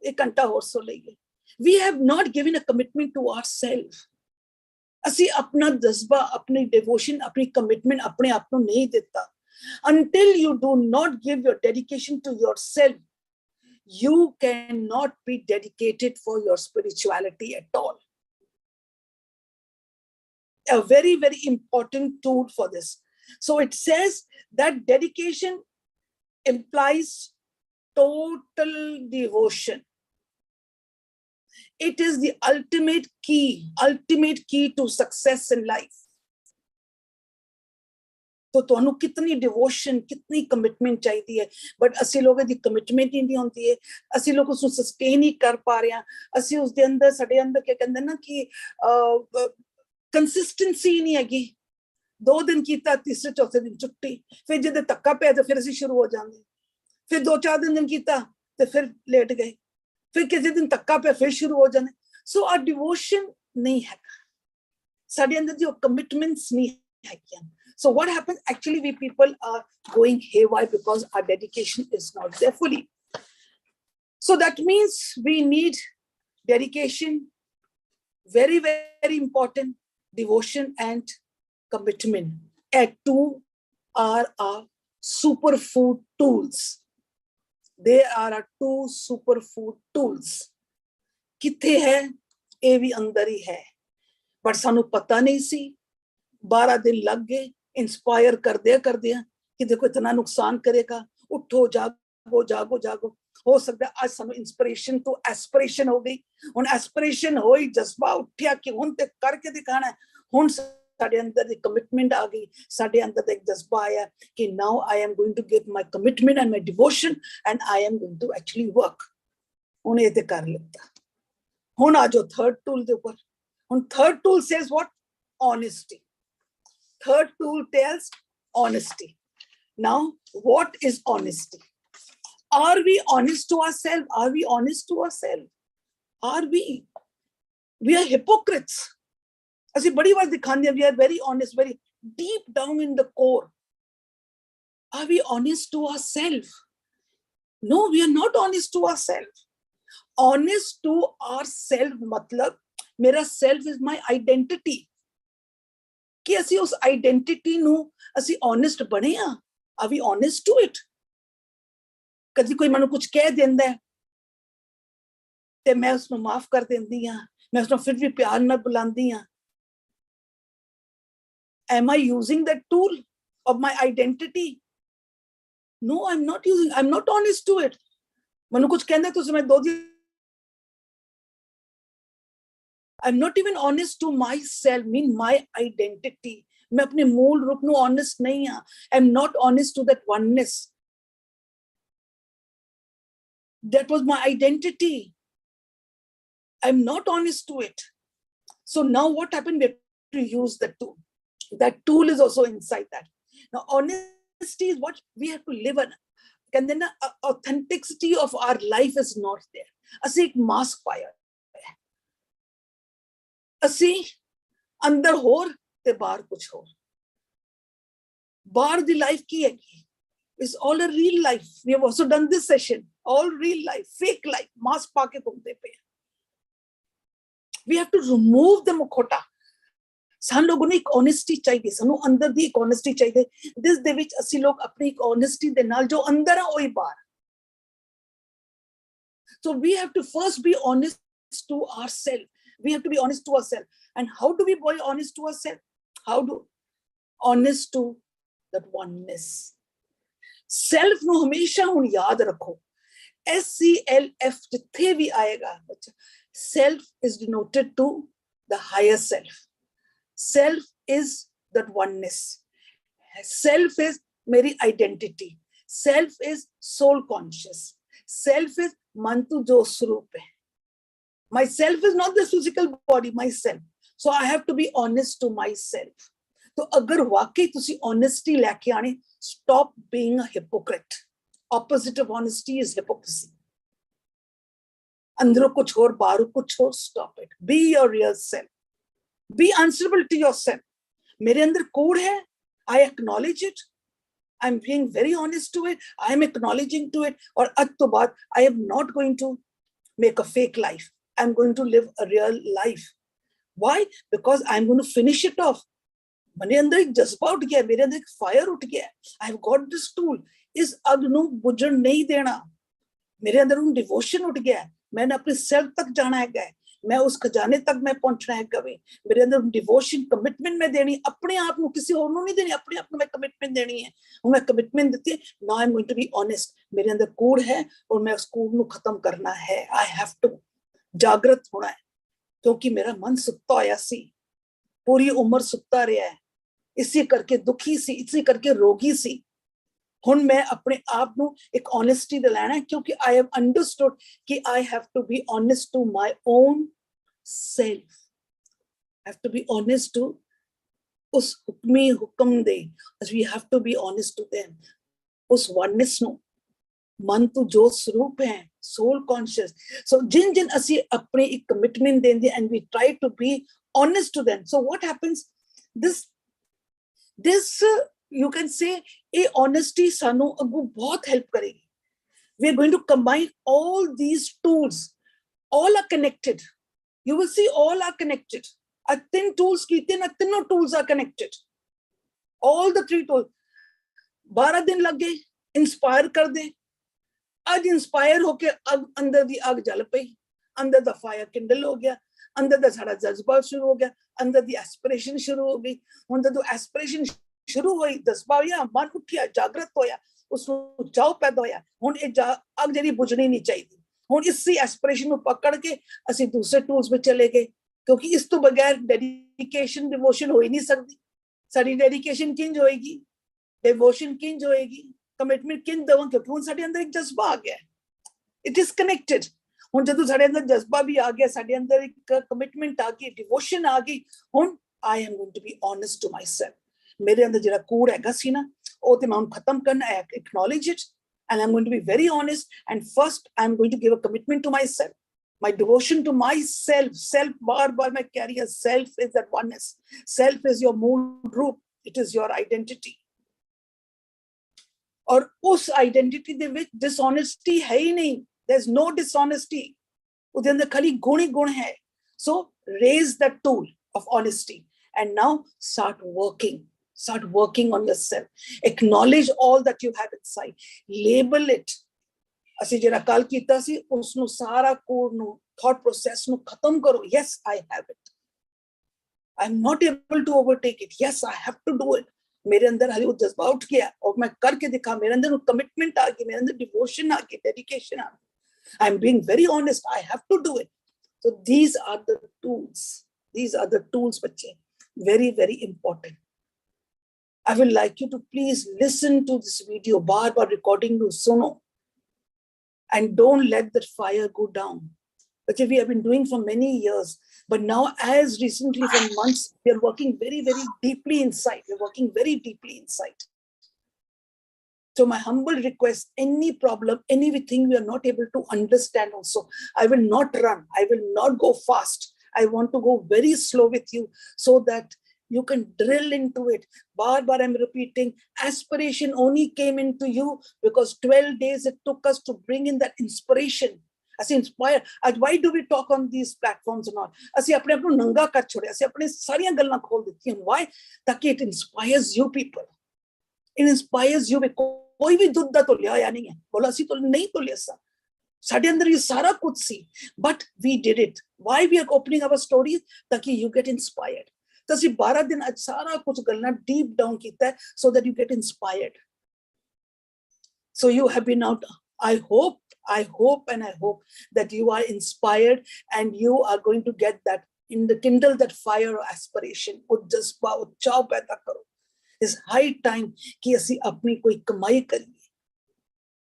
1 ਘੰਟਾ ਹੋਰ ਸੋ ਲਈਏ। We have not given a commitment to ourselves. ਅਸੀਂ ਆਪਣਾ ਜਜ਼ਬਾ, ਆਪਣੀ devotion, ਆਪਣੀ commitment ਆਪਣੇ ਆਪ ਨੂੰ ਨਹੀਂ ਦਿੱਤਾ। Until you do not give your dedication to yourself, you cannot be dedicated for your spirituality at all. A very, very important tool for this. So it says that dedication implies total devotion. It is the ultimate key to success in life. तो ਤੁਹਾਨੂੰ ਕਿਤਨੀ devotion, ਕਿਤਨੀ commitment ਚਾਹੀਦੀ ਹੈ, but ਅਸੀਂ ਲੋਕਾਂ ਦੀ commitment ਹੀ ਨਹੀਂ ਹੁੰਦੀ ਹੈ, ਅਸੀਂ ਲੋਕ ਉਸ ਨੂੰ ਸਸਟੇਨ ਹੀ ਕਰ ਪਾ ਰਹੇ ਹਾਂ। ਅਸੀਂ ਉਸ ਦੇ ਅੰਦਰ, ਸਾਡੇ ਅੰਦਰ ਕੀ ਕਹਿੰਦੇ ਨਾ ਕਿ ਕੰਸਿਸਟੈਂਸੀ ਨਹੀਂ ਹੈਗੀ। 2 ਦਿਨ ਕੀਤਾ, ਤੀਸਰੇ ਚੌਥੇ ਦਿਨ ਛੁੱਟੀ, ਫਿਰ ਜਦੋਂ ਧੱਕਾ ਪਿਆ ਤਾਂ ਫਿਰ ਅਸੀਂ ਸ਼ੁਰੂ ਹੋ ਜਾਂਦੇ, ਫਿਰ 2-4 ਦਿਨ ਕੀਤਾ ਤੇ ਫਿਰ ਲੇਟ ਗਏ, ਫਿਰ ਕਿਸੇ ਦਿਨ ਧੱਕਾ ਪਿਆ ਫਿਰ ਸ਼ੁਰੂ ਹੋ ਜਾਂਦੇ। ਸੋ ਆ ਡਿਵੋਸ਼ਨ ਨਹੀਂ ਹੈਗਾ ਸਾਡੇ ਅੰਦਰ, ਜੋ ਕਮਿਟਮੈਂਟਸ ਨਹੀਂ ਹੈਗੀਆਂ। So what happens, actually we people are going haywire because our dedication is not there fully. So that means we need dedication, very, very important, devotion and commitment. And 2 are our superfood tools. They are our 2 superfood tools. किथे है, ये भी अंदर ही है, पर सानू पता नहीं सी। 12 दिन लग गए इंस्पायर करदे कि देखो इतना नुकसान करेगा, उठो जागो जागो जागो। हो सकता है आज सानू इंस्पिरेशन तो एस्पिरेशन हो गई, हुन एस्पिरेशन होई, जज्बा उठिया कि हुन ते करके दिखाना है। हुन साडे अंदर दी कमिटमेंट आ गई, साडे अंदर एक जज्बा आया कि now I am going to give my commitment and my devotion and I am going to actually work. हुन ये ते कर लेता। हुन आ जो थर्ड टूल दे ऊपर, हुन third tool says what? Honesty. Third tool tells honesty. Now, what is honesty? Are we honest to ourselves? Are we honest to ourselves? Are we? We are hypocrites. ਅਸੀਂ ਬੜੀ ਵਾਰ ਦਿਖਾਉਂਦੇ ਹਾਂ, we are very honest, very deep down in the core. Are we honest to ourselves? No, we are not honest to ourselves. Honest to ourselves मतलब मेरा self is my identity. कि ਅਸੀਂ ਉਸ identity ਨੂੰ ਅਸੀਂ honest ਬਣੇ ਆ? Are we honest to it? ਕਦੀ ਕੋਈ ਮੈਨੂੰ ਕੁਝ ਕਹਿ ਦਿੰਦਾ ਤੇ ਮੈਂ ਉਸ ਨੂੰ ਮਾਫ ਕਰ ਦਿੰਦੀ ਆ, ਮੈਂ ਉਸ ਨੂੰ ਫਿਰ ਵੀ ਪਿਆਰ ਨਾਲ ਬੁਲਾਉਂਦੀ ਆ। Am I using that tool of my identity? No, I'm not using, I'm not honest to it. ਮੈਨੂੰ ਕੁਝ ਕਹਿੰਦਾ ਤੁਸੀਂ ਮੈਂ 2 ਦਿਨ I'm not even honest to myself, mean my identity. मैं अपने मूल रूप ਨੂੰ honest नहीं हाँ. I'm not honest to that oneness. That was my identity. I'm not honest to it. So now what happened? We have to use that tool. That tool is also inside that. Now honesty is what we have to live on. And then authenticity of our life is not there. ਅਸੀਂ ਇੱਕ mask ਪਾਇਆ ਹੈ, ਅਸੀਂ ਅੰਦਰ ਹੋਰ ਤੇ ਬਾਹਰ ਕੁਝ ਹੋਰ। ਬਾਹਰ ਦੀ ਲਾਈਫ ਕੀ ਹੈਗੀ? It's all a real life. We have also done this session. All real life, fake life, mask ਪਾ ਕੇ ਘੁੰਮਦੇ ਪਏ। We have to remove the mukhota. ਸਾਨੂੰ ਲੋਕਾਂ ਨੂੰ ਇੱਕ honesty ਚਾਹੀਦੀ, ਸਾਨੂੰ ਅੰਦਰ ਦੀ ਇੱਕ honesty ਚਾਹੀਦੀ, ਜਿਸ ਦੇ ਵਿੱਚ ਅਸੀਂ ਲੋਕ ਆਪਣੀ ਇੱਕ honesty ਦੇ ਨਾਲ ਜੋ ਅੰਦਰ ਆ ਉਹੀ ਬਾਹਰ। So we have to first be honest to ourselves. We have to be honest to ourselves. And how do we be honest to ourselves? How do? Honest to that oneness. Self ਨੂੰ ਹਮੇਸ਼ਾ ਹੁਣ ਯਾਦ ਰੱਖੋ। SCLF ਜਿੱਥੇ ਵੀ ਆਏਗਾ ਬੱਚਾ, self is denoted to the higher self. Self is that oneness. Self is मेरी identity. Self is soul conscious. Self is mantu jo swarup hai. Myself is not the physical body, myself. So I have to be honest to myself. तो अगर वाकई तुसी honesty लेके आने, stop being a hypocrite. Opposite of honesty is hypocrisy. अंदरों कुछ और बाहरों कुछ और, stop it. Be your real self. Be answerable to yourself. मेरे अंदर कूड़ है, I acknowledge it. I'm being very honest to it. I'm acknowledging to it. और आज तो बाद, I am not going to make a fake life. I'm going to live a real life. Why? Because I'm going to finish it off. मेरे अंदर एक जज्बा उठ गया, मेरे अंदर एक फायर उठ गया. I have got this tool. इस अग नू बुझण नहीं देना. मेरे अंदर उन डिवोशन उठ गया है. मैंने अपने सेल्फ तक जाना है, मैं उस खजाने तक मैं पहुंचना है. कभी मेरे अंदर डिवोशन कमिटमेंट में देनी, अपने आप को किसी और को नहीं देनी, अपने आप को मैं कमिटमेंट देनी है. मैं कमिटमेंट देती है. Now I am going to be honest. मेरे अंदर कूड़ है और मैं उस कूड़ को खत्म करना है. आई हैव टू जागृत होना है, क्योंकि मेरा मन सुत्ता होया सी, पूरी उम्र सुत्ता रहा है. इसी करके दुखी सी, इसी करके रोगी सी. हुण मैं अपने आप को एक ऑनेस्टी दिलाना है, क्योंकि आई हैव अंडरस्टूड कि I have to be honest to my own self. I have to be honest to उस हुक्मी हुक्म दे. We have to be honest to them. उस वननेस नु, मन तो जो स्वरूप है, सोल कॉन्शियस. सो जिन जिन असी अपने एक कमिटमेंट देंदे and we try to be honest to them. So what happens, this you can say a honesty sanu agu bahut help karegi. We are going to combine all these tools. All are connected. You will see all are connected. Tin tools ki tinno tools are connected. All the three tools. 12 दिन लग गए inspire कर दे. आज inspire होके अंदर दी आग जल पई, अंदर दा फायर किंडल हो गया, अंदर दा सारा जज्बा शुरू हो गया, अंदर दी एस्पिरेशन शुरू हो गई. हुण जदों एस्पिरेशन शुरू हुई, जज्बा होया, मन उठिया, जागृत होया, उसनूं चाह पैदा होया. हुण ये अग जिहड़ी बुझनी नहीं चाहिदी. हुण इसी एस्पिरेशन नूं पकड़ के असीं दूसरे टूल्स में चले गए, क्योंकि इस तो बगैर डेडिकेशन डिवोशन हो ही नहीं सकती. साडी डेडिकेशन किंज होएगी, डिवोशन किंज होएगी, कमिटमेंट किंज देवां, क्योंकि हुण साडे अंदर एक जज्बा आ गया. It is connected. हुण जदों साडे अंदर जज्बा भी आ गया, साडे अंदर एक कमिटमेंट आ गई, डिवोशन आ गई. हुण I am going to be honest to myself. मेरे अंदर जिहड़ा कूड़ हैगा सी ना, ਉਹ ਤੇ ਮੈਂ ਹੁਣ ਖਤਮ ਕਰਨਾ ਹੈ. Acknowledge it, and I'm going to be very honest. And first, I'm going to give a commitment to myself, my devotion to myself. Self, bar मैं कह रही हूं, self is that oneness. Self is your mood group. It is your identity. और उस identity ਦੇ ਵਿੱਚ dishonesty है ही नहीं. There's no dishonesty. ਉਹਦੇ ਅੰਦਰ ਖਾਲੀ ਗੁਣ ਹੀ ਗੁਣ ਹੈ. So raise that tool of honesty, and now start working. Start working on yourself. Acknowledge all that you have inside. Label it. ਅਸੀਂ ਜਿਹੜਾ ਕੱਲ ਕੀਤਾ ਸੀ, ਉਸ ਨੂੰ ਸਾਰਾ ਕੋਡ ਨੂੰ, thought process ਨੂੰ ਖਤਮ ਕਰੋ. Yes, I have it. I'm not able to overtake it. Yes, I have to do it. मेरे अंदर हाली वो जज्बा उठ गया और मैं करके दिखा. मेरे अंदर वो कमिटमेंट आ गई, मेरे अंदर डिवोशन आ गई, डेडिकेशन आ गई. I'm being very honest. I have to do it. So these are the tools. These are the tools, बच्चे. Very, very important. I will like you to please listen to this video, bar recording to suno, and don't let that fire go down. Which we have been doing for many years, but now as recently for months, we are working very, very deeply inside. We're working very deeply inside. So my humble request, any problem, anything we are not able to understand also, I will not run. I will not go fast. I want to go very slow with you so that you can drill into it. Bar I'm repeating, aspiration only came into you because 12 days it took us to bring in that inspiration. As inspire. Why do we talk on these platforms and all? As apne aap nu nanga kar chhode, as apne sariyan gallan khol diti hain. Why? Taki it inspires you people. It inspires you. Koi bhi dudh da to liya ya nahi hai. Bola asi to nahi to liya sa. Sade andar ye sara kuch si, but we did it. Why we are opening our stories? Taki you get inspired. तो ਅਸੀਂ 12 दिन ਅੱਜ ਸਾਰਾ ਕੁਝ ਗੱਲਾਂ deep down ਕੀਤਾ so that you get inspired. So you have been out. I hope that you are inspired and you are going to get that in the kindle that fire of aspiration. ਉਹ ਜਜ਼ਬਾ, ਉਹ ਚਾਹ ਪੈਦਾ ਕਰੋ. It's high time कि ਅਸੀਂ ਆਪਣੀ ਕੋਈ ਕਮਾਈ ਕਰੀਏ.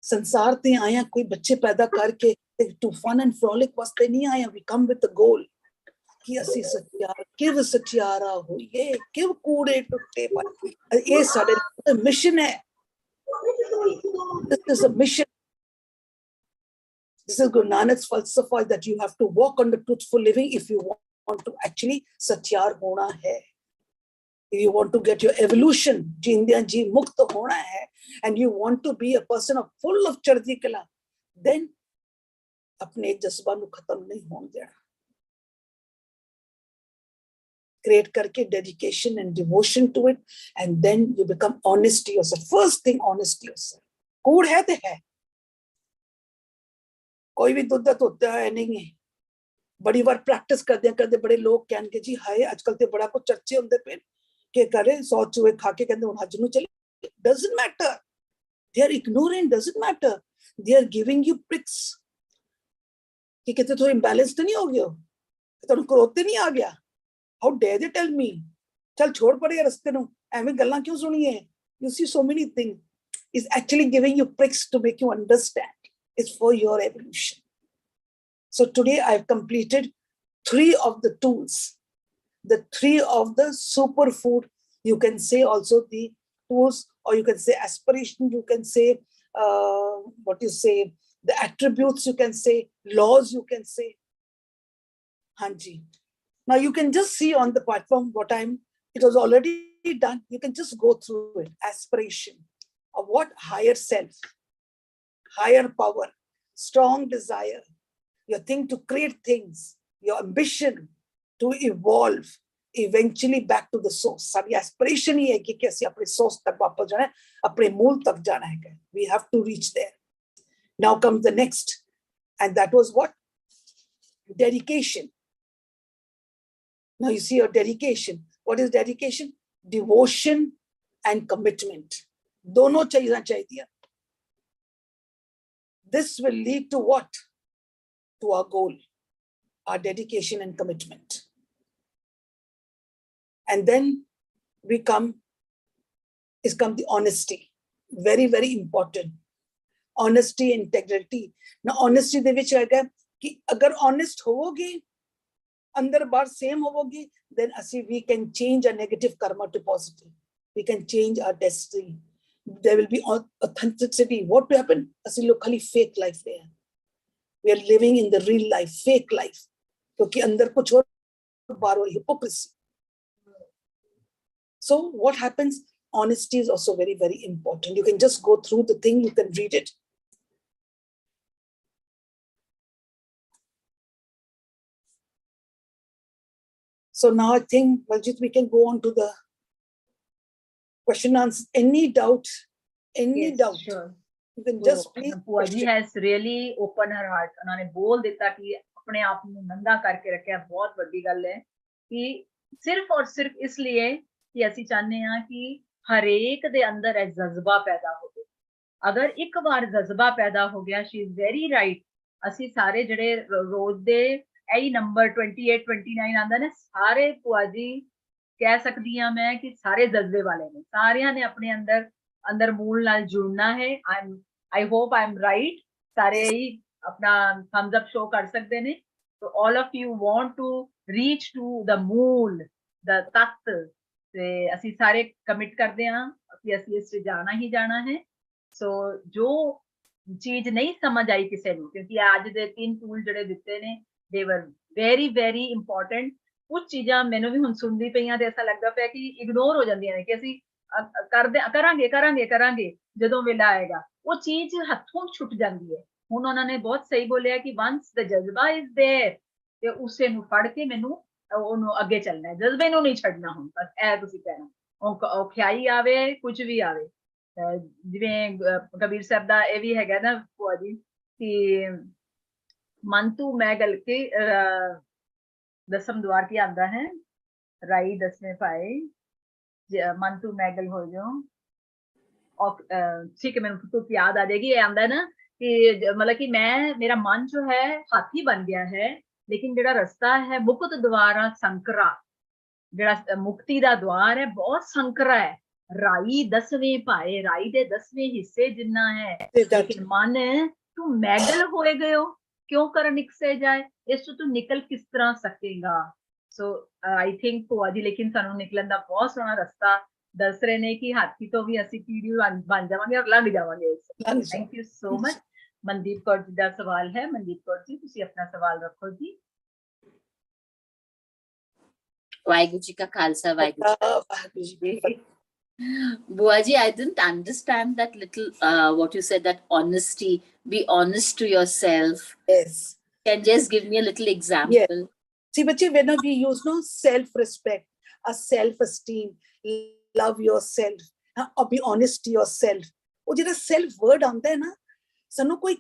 ਸੰਸਾਰ ਤੇ ਆਇਆ ਕੋਈ ਬੱਚੇ ਪੈਦਾ ਕਰਕੇ to fun and frolic ਵਾਸਤੇ ਨਹੀਂ ਆਇਆ. We come with the goal. कि असी सच्चार किव सच्चारा होइए, किव कूड़े टुट्टे पाए. ये साडे मिशन है. This is a mission. This is Guru Nanak's falsafa that you have to walk on the truthful living if you want to actually सच्चार होना है. if you want to get your evolution, jindiyan ji mukt hona hai, and you want to be a person of full of chardi kala, then apne jazba nu khatam nahi hone dena. Create karke dedication and devotion to it, and then you become honest to yourself. First thing, honest to yourself. कूड़ है तो है, कोई भी दुद्ध होता है नहीं है. बड़ी बार प्रैक्टिस करते बड़े लोग कहने जी हाय आजकल ते बड़ा कुछ चर्चे होंदे पे के करे 100 चूहे खा के कहंदे हुन हज नु चले. Doesn't matter. They are ignorant. Doesn't matter. They are giving you pricks. कि कितने थोड़ा imbalance तो नहीं हो गया, तो क्रोध तो नहीं आ गया. How dare they tell me? चल छोड़ पड़े रास्ते नु, ऐਵੇਂ ਗੱਲਾਂ क्यों सुनी है? You see so many things. Is actually giving you pricks to make you understand. It's for your evolution. So today I've completed 3 of the tools, the 3 of the superfood. You can say also the tools, or you can say aspiration, you can say the attributes, you can say laws, you can say. Hanji. Now you can just see on the platform it was already done. You can just go through it. Aspiration of what? Higher self, higher power, strong desire, your thing to create things, your ambition to evolve eventually back to the source. Our aspiration is कि कैसे अपने source तक वापस जाना है, अपने मूल तक जाना है. We have to reach there. Now comes the next, and that was what? Dedication. Now you see your dedication. What is dedication? Devotion and commitment. दोनों चीजें चाहिए. This will lead to what? To our goal, our dedication and commitment. And then comes the honesty. Very, very important. Honesty, integrity. Now, honesty de vich aega ki agar honest hovoge, andar baar same hovoge, then we can change our negative karma to positive. We can change our destiny. There will be authenticity. What will happen? Asi log khali fake life there. We are living in the real life, fake life. Because andar kuch aur baar aur hypocrisy. So what happens? Honesty is also very, very important. You can just go through the thing, you can read it. So now I think, Baljit, we can go on to the question and answer. Any doubt? Any doubt? Sure. You can just please. Puaji has really opened her heart. उन्होंने बोल दिता कि अपने आप को नंगा करके रखे. बहुत बड़ी गल है कि सिर्फ और सिर्फ इसलिए कि ਅਸੀਂ ਚਾਹੁੰਦੇ ਹਾਂ ਕਿ ਹਰੇਕ ਦੇ ਅੰਦਰ ਇਹ ਜਜ਼ਬਾ ਪੈਦਾ ਹੋਵੇ. ਅਗਰ ਇੱਕ ਵਾਰ ਜਜ਼ਬਾ ਪੈਦਾ ਹੋ ਗਿਆ, she is very right. ਅਸੀਂ ਸਾਰੇ ਜਿਹੜੇ ਰੋਜ਼ ਦੇ ਇਹੀ ਨੰਬਰ 28 29 ਆਂਦਾ ਨੇ, ਸਾਰੇ ਪੁਆਜੀ ਕਹਿ ਸਕਦੀ ਹਾਂ ਮੈਂ ਕਿ ਸਾਰੇ ਜਜ਼ਬੇ ਵਾਲੇ ਨੇ. ਸਾਰਿਆਂ ਨੇ ਆਪਣੇ ਅੰਦਰ ਮੂਲ ਨਾਲ ਜੁੜਨਾ ਹੈ. I hope I'm right. ਸਾਰੇ ਹੀ ਆਪਣਾ thumbs up show ਕਰ ਸਕਦੇ ਨੇ. So all of you want to reach to the mool, the ਤਖਤ. ਤੇ ਅਸੀਂ ਸਾਰੇ ਕਮਿਟ ਕਰਦੇ ਹਾਂ ਕਿ ਅਸੀਂ ਇਸ ਵਿੱਚ ਜਾਣਾ ਹੀ ਜਾਣਾ ਹੈ. ਸੋ ਜੋ ਚੀਜ਼ ਨਹੀਂ ਸਮਝ ਆਈ ਕਿਸੇ ਨੂੰ, ਕਿਉਂਕਿ ਅੱਜ ਦੇ 3 ਟੂਲ ਜਿਹੜੇ ਦਿੱਤੇ ਨੇ, they were very very important. ਕੁਝ ਚੀਜ਼ਾਂ ਮੈਨੂੰ ਵੀ ਹੁਣ ਸੁਣਦੀ ਪਈਆਂ ਤੇ ਐਸਾ ਲੱਗਦਾ ਪਿਆ ਕਿ ਇਗਨੋਰ ਹੋ ਜਾਂਦੀਆਂ ਨੇ ਕਿ ਅਸੀਂ ਕਰਾਂਗੇ ਜਦੋਂ ਵੇਲਾ ਆਏਗਾ, ਉਹ ਚੀਜ਼ ਹੱਥੋਂ ਛੁੱਟ ਜਾਂਦੀ ਹੈ. ਹੁਣ ਉਹਨਾਂ ਨੇ ਬਹੁਤ ਸਹੀ ਬੋਲਿਆ ਕਿ once the ਜਜ਼ਬਾ is there, ਤੇ ਉਸੇ ਨੂੰ ਫੜ ਕੇ ਮੈਨੂੰ ਉਹਨੂੰ ਅੱਗੇ ਚੱਲਣਾ ਹੈ. ਜਜ਼ਬੇ ਨੂੰ ਨਹੀਂ ਛੱਡਣਾ. ਹੁਣ ਬਸ ਇਹ ਤੁਸੀਂ ਕਹਿਣਾ, ਔਖਿਆਈ ਆਵੇ, ਕੁਝ ਵੀ ਆਵੇ. ਜਿਵੇਂ ਕਬੀਰ ਸਾਹਿਬ ਦਾ ਇਹ ਵੀ ਹੈਗਾ ਨਾ ਭੂਆ ਜੀ ਕਿ ਮਨ ਤੂੰ ਮੈਂ ਗਲ ਕੇ ਦਸਮ ਦਵਾਰ ਕੀ ਆਂਦਾ ਹੈ, ਰਾਈ ਦਸਵੇਂ ਪਾਏ ਮਨ ਤੂੰ ਮੈਂ ਗਲ ਹੋ ਜਾਓ. ठीक है, मैंने तो याद आ जाएगी. ये आंदा है ना कि मतलब कि मेरा मन जो है हाथी बन गया है, लेकिन ਜਿਹੜਾ ਰਸਤਾ ਹੈ ਮੁਕਤ ਦੁਆਰਾ ਸੰਕਰਾ, ਜਿਹੜਾ ਮੁਕਤੀ ਦਾ ਦੁਆਰ ਹੈ ਬਹੁਤ ਸੰਕਰਾ ਹੈ. ਰਾਈ 10ਵੇਂ ਪਾਏ, ਰਾਈ ਦੇ 10ਵੇਂ ਹਿੱਸੇ ਜਿੰਨਾ ਹੈ, ਲੇਕਿਨ ਮਨ ਤੂੰ ਮੈਗਲ ਹੋਏ ਗਇਓ, ਕਿਉਂ ਕਰਨ ਨਿਕਸੇ ਜਾਏ, ਇਸ ਤੋਂ ਤੂੰ ਨਿਕਲ ਕਿਸ ਤਰ੍ਹਾਂ ਸਕੇਗਾ. ਸੋ ਆਈ ਥਿੰਕ ਭੂਆ ਜੀ ਲੇਕਿਨ ਸਾਨੂੰ ਨਿਕਲਣ ਦਾ ਬਹੁਤ ਸੋਹਣਾ ਰਸਤਾ ਦੱਸ ਰਹੇ ਨੇ ਕਿ ਹਾਥੀ ਤੋਂ ਵੀ ਅਸੀਂ ਪੀੜੀ ਬਣ ਜਾਵਾਂਗੇ ਔਰ ਲੰਘ ਜਾਵਾਂਗੇ. Thank you so much. Mandeep Kaur ji ਦਾ ਸਵਾਲ ਹੈ. ਮਨਦੀਪ ਕੌਰ ਜੀ ਤੁਸੀਂ ਆਪਣਾ ਸਵਾਲ ਰੱਖੋ ਜੀ. Waheguru Ji ka Khalsa, Waheguru Waheguru ji की फतेह। Buaji, I didn't understand that little, what you said, that honesty, be honest to yourself. Yes. Can just give me a little example? See, bache, when we use no self-respect, a self-esteem, love yourself, or be honest to yourself. वो जिधर self word आंदा है ना, सानू कोई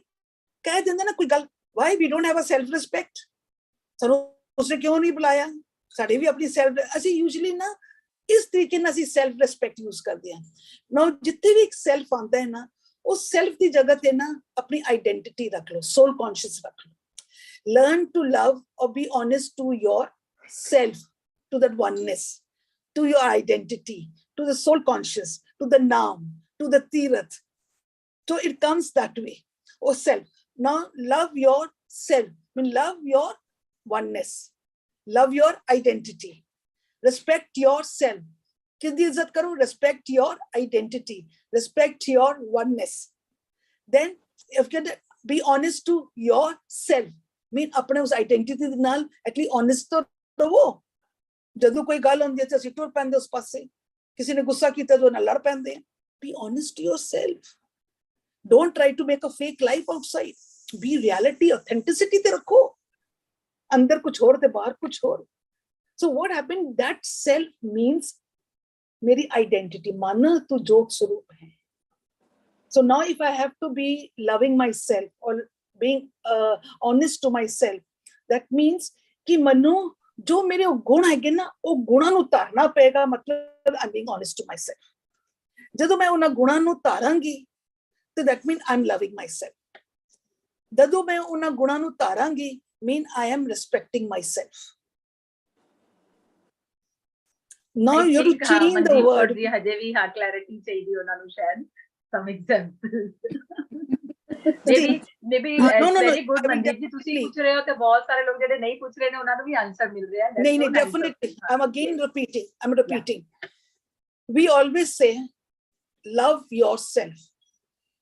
कह देंदा ना कोई गल, why we don't have a self-respect? सानू उसने क्यों नहीं बुलाया? साड़ी भी अपनी self, ऐसे usually ना इस तरीके ना सी self-respect use करते हैं। Now जितने भी self आंदा है ना, उस self की जगह पे ना अपनी identity रख लो, soul conscious रख लो। Learn to love or be honest to yourself, to that oneness, to your identity, to the soul conscious, to the Naam, to the Tirath. So it comes that way. Oh, self. Now love yourself. I mean, love your oneness. Love your identity. Respect yourself. Kindi izzat karo, respect your identity. Respect your oneness. Then, if you can be honest to yourself. Mean अपने उस identity दे नाल एटली honest तो रहो। जदों कोई गल होंदी है ते असीं टुर पैंदे उस पासे, किसी ने गुस्सा कीता तो ना लड़ पैंदे। Be honest to yourself, don't try to make a fake life outside, be reality, authenticity ते रखो, अंदर कुछ और ते बाहर कुछ और। So what happened, that self means मेरी आइडेंटिटी, मन तू जोत स्वरूप है। So now if I have to be loving my self और being honest to myself, that means कि मनु जो मेरे गुण है ना, वो गुणा नु तारना पेगा, मतलब I'm being honest to myself. जदों मैं उन्हें गुणा नु तारांगी, तो that means I'm loving myself. जदों मैं उन्हें गुणा नु तारांगी, mean I am respecting myself. Now you have to change the word. हजे भी हाँ clarity चाहिए उन्हें नु शायद some examples. maybe very good Mandeep जी, ਤੁਸੀਂ ਪੁੱਛ ਰਹੇ ਹੋ ਤੇ ਬਹੁਤ ਸਾਰੇ ਲੋਕ ਜਿਹੜੇ ਨਹੀਂ ਪੁੱਛ ਰਹੇ ਨੇ ਉਹਨਾਂ ਨੂੰ ਵੀ ਆਨਸਰ ਮਿਲ ਰਿਹਾ ਹੈ। नहीं, definitely. I'm again repeating. We always say, love yourself,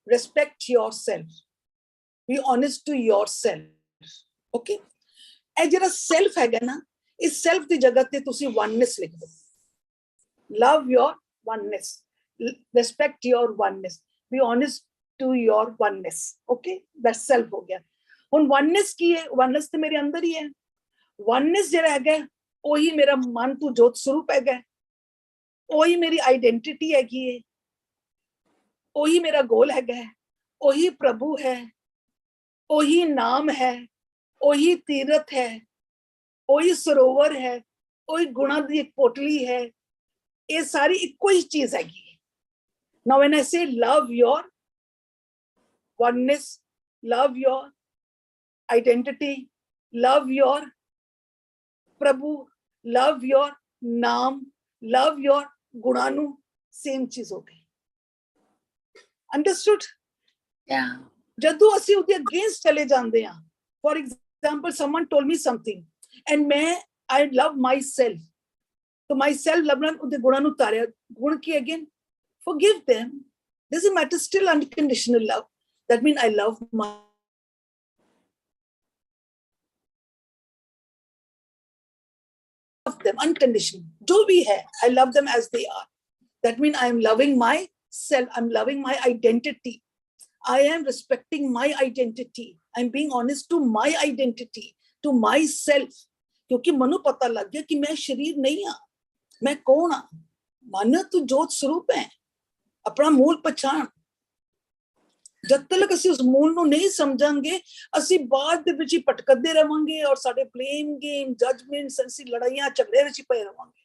respect yourself, be honest to yourself. Okay? ਇਹ ਜਿਹੜਾ self ਹੈਗਾ ਨਾ, ਇਸ self ਦੀ ਜਗ੍ਹਾ ਤੇ ਤੁਸੀਂ oneness ਲਿਖ ਦਿਓ। Love your oneness, respect your oneness, be honest to your oneness. Okay, that's self हो गया। ਹੁਣ oneness ਕੀ है? oneness ਤੇ ਮੇਰੇ ਅੰਦਰ ਹੀ ਹੈ। oneness ਜਿਹੜਾ ਹੈਗਾ, ਉਹੀ ਮੇਰਾ ਮਨ ਤੋਂ ਜੋਤ ਸਰੂਪ ਹੈਗਾ, ਉਹੀ ਮੇਰੀ ਆਈਡੈਂਟੀਟੀ ਹੈਗੀ ਹੈ, ਉਹੀ ਮੇਰਾ ਗੋਲ ਹੈਗਾ, ਉਹੀ ਪ੍ਰਭੂ ਹੈ, ਉਹੀ ਨਾਮ ਹੈ, ਉਹੀ ਤੀਰਥ ਹੈ, ਉਹੀ ਸਰੋਵਰ ਹੈ, ਉਹੀ ਗੁਣਾਂ ਦੀ ਇੱਕ ਪੋਟਲੀ ਹੈ। ਇਹ ਸਾਰੀ ਇੱਕੋ ਹੀ ਚੀਜ਼ ਹੈਗੀ ਹੈ। Now when I say love your oneness, love your identity, love your Prabhu, love your Naam, love your Gunanu, same चीज हो गई। Understood? Yeah. जदों असीं उहदे against चले जांदे हां, for example, someone told me something and I love myself, तो myself लवना उहदे गुणां नूं तारिया, गुण की again, forgive them, doesn't matter, still unconditional love. That means I love them unconditionally. जो भी है, I love them as they are. That means I am loving myself. I'm loving my identity. I am respecting my identity. I'm being honest to my identity, to myself. क्योंकि मनु पता लग गया कि मैं शरीर नहीं हाँ, मैं कौन हाँ? मन तो जोत स्वरूप है, अपना मूल पहचान। जब तक ਅਸੀਂ ਉਸ ਮੂਲ ਨੂੰ ਨਹੀਂ ਸਮਝਾਂਗੇ, ਅਸੀਂ ਬਾਅਦ ਦੇ ਵਿੱਚ ਹੀ ਭਟਕਦੇ ਰਵਾਂਗੇ ਔਰ ਸਾਡੇ ਬਲੇਮ ਗੇਮ, ਜਜਮੈਂਟਸ, ਅਸੀਂ ਲੜਾਈਆਂ ਝਗੜੇ ਵਿੱਚ ਪਏ ਰਵਾਂਗੇ।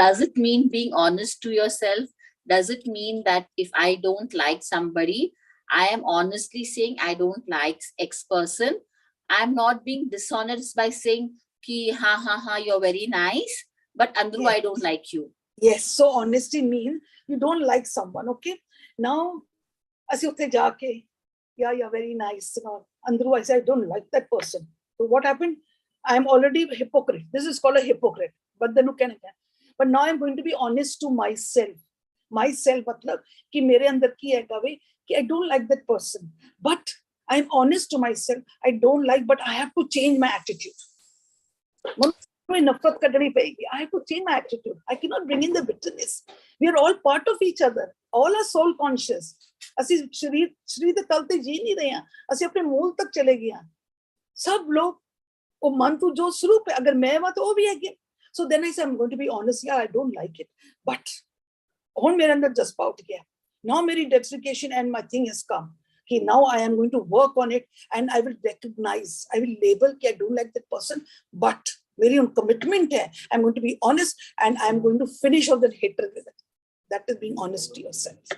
Does it mean being honest to yourself? Does it mean that if I don't like somebody, I am honestly saying I don't like X person? I'm not being dishonest by saying ki ha you're very nice, but andru I don't like you. Yes, so honesty means you don't like someone, okay? Now, as you say, yeah, you're very nice. Andru, I say, I don't like that person. So what happened? I am already a hypocrite. This is called a hypocrite. But then But now I'm going to be honest to myself. Myself, matlab, ki mere andar ki hai gawe, ki I don't like that person. But I'm honest to myself. I don't like, but I have to change my attitude. I have to change my attitude. I cannot bring in the bitterness. We are all part of each other. All are soul conscious. ਅਸੀਂ ਸ਼ਰੀਰ ਦੇ ਤਲ ਤੇ ਜੀ ਨਹੀਂ ਰਹੇ ਹਾਂ, ਅਸੀਂ ਆਪਣੇ ਮੂਲ ਤੱਕ ਚਲੇ ਗਏ ਹਾਂ। ਸਭ ਲੋਕ ਉਹ ਮਨ ਤੋਂ ਜੋ ਸਰੂਪ ਹੈ, ਅਗਰ ਮੈਂ ਵਾਂ ਤਾਂ ਉਹ ਵੀ ਹੈਗੇ। So then I said, I'm going to be honest. Yeah, I don't like it, but ਹੁਣ ਮੇਰੇ ਅੰਦਰ ਜਜ਼ਬਾ ਉੱਠ ਗਿਆ। Now ਮੇਰੀ dedication and my thing has come. Okay, now I am going to work on it and I will recognize, I will label that I don't like that person, but मेरी उन commitment है, I'm going to be honest and I'm going to finish off that hatred with it. That is being honest to yourself.